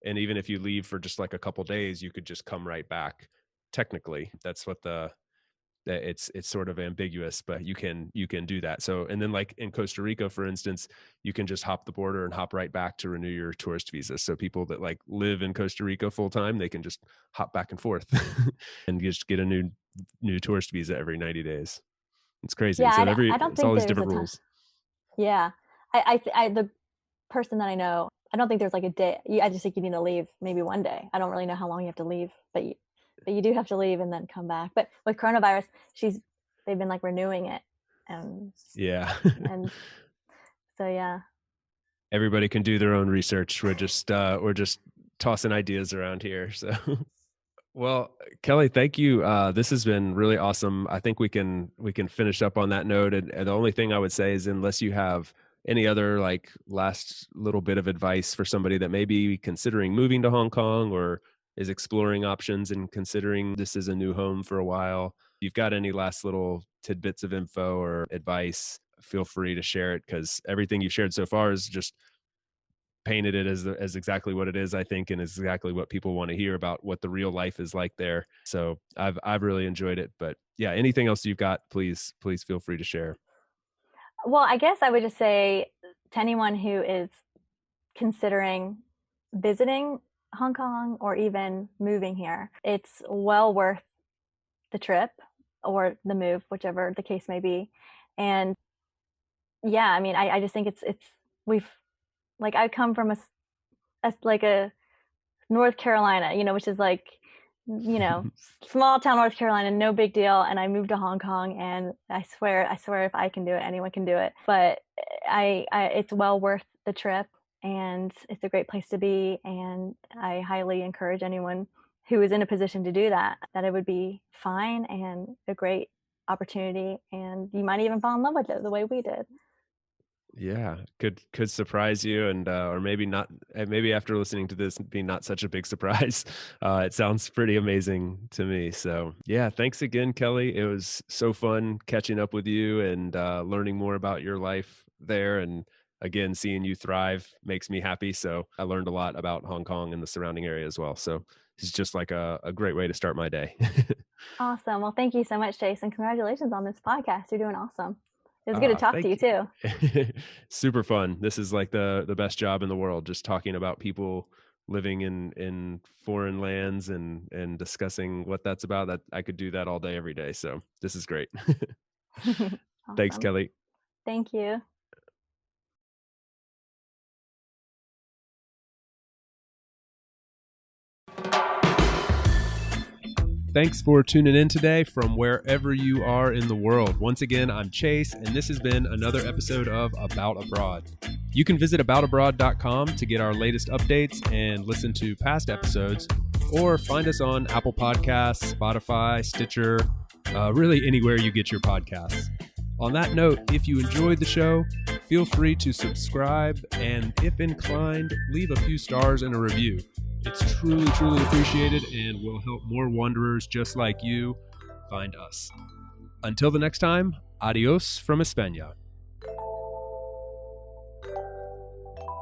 Speaker 1: And even if you leave for just like a couple days, you could just come right back. Technically, that's what it's sort of ambiguous, but you can do that. So, and then like in Costa Rica, for instance, you can just hop the border and hop right back to renew your tourist visa. So people that like live in Costa Rica full time, they can just hop back and forth and just get a new tourist visa every 90 days. It's crazy.
Speaker 2: yeah,
Speaker 1: So
Speaker 2: I don't
Speaker 1: it's all
Speaker 2: think
Speaker 1: these
Speaker 2: there's a
Speaker 1: different
Speaker 2: ton.
Speaker 1: rules.
Speaker 2: Yeah, the person that I know, I don't think there's like a day. I just think you need to leave maybe one day. I don't really know how long you have to leave, but you do have to leave and then come back. But with coronavirus, they've been like renewing it, and
Speaker 1: Yeah.
Speaker 2: and so yeah.
Speaker 1: Everybody can do their own research. We're just tossing ideas around here. So well, Kelly, thank you. This has been really awesome. I think we can finish up on that note. And the only thing I would say is, unless you have any other like last little bit of advice for somebody that may be considering moving to Hong Kong, or is exploring options and considering this is a new home for a while, if you've got any last little tidbits of info or advice, feel free to share it, because everything you've shared so far is just painted it as exactly what it is, I think, and is exactly what people want to hear about what the real life is like there. So I've really enjoyed it. But yeah, anything else you've got, please feel free to share.
Speaker 2: Well, I guess I would just say to anyone who is considering visiting Hong Kong or even moving here, it's well worth the trip or the move, whichever the case may be. And yeah, I mean, I just think we've like I come from like a North Carolina, which is like, you know, small town North Carolina, no big deal. And I moved to Hong Kong, and I swear, if I can do it, anyone can do it. But it's well worth the trip, and it's a great place to be. And I highly encourage anyone who is in a position to do that it would be fine and a great opportunity. And you might even fall in love with it the way we did.
Speaker 1: Yeah, could surprise you, and or maybe not. Maybe after listening to this, be not such a big surprise. It sounds pretty amazing to me. So yeah, thanks again, Kelly. It was so fun catching up with you and learning more about your life there. And again, seeing you thrive makes me happy. So I learned a lot about Hong Kong and the surrounding area as well. So it's just like a great way to start my day.
Speaker 2: Awesome. Well, thank you so much, Jason. Congratulations on this podcast. You're doing awesome. It was good to talk to you
Speaker 1: Thank
Speaker 2: too.
Speaker 1: you. Super fun. This is like the best job in the world, just talking about people living in foreign lands and discussing what that's about. That I could do that all day, every day. So this is great. Thanks,
Speaker 2: Awesome.
Speaker 1: Kelly.
Speaker 2: Thank you.
Speaker 1: Thanks for tuning in today from wherever you are in the world. Once again, I'm Chase, and this has been another episode of About Abroad. You can visit aboutabroad.com to get our latest updates and listen to past episodes, or find us on Apple Podcasts, Spotify, Stitcher, really anywhere you get your podcasts. On that note, if you enjoyed the show, feel free to subscribe, and if inclined, leave a few stars and a review. It's truly, truly appreciated and will help more wanderers just like you find us. Until the next time, adios from España.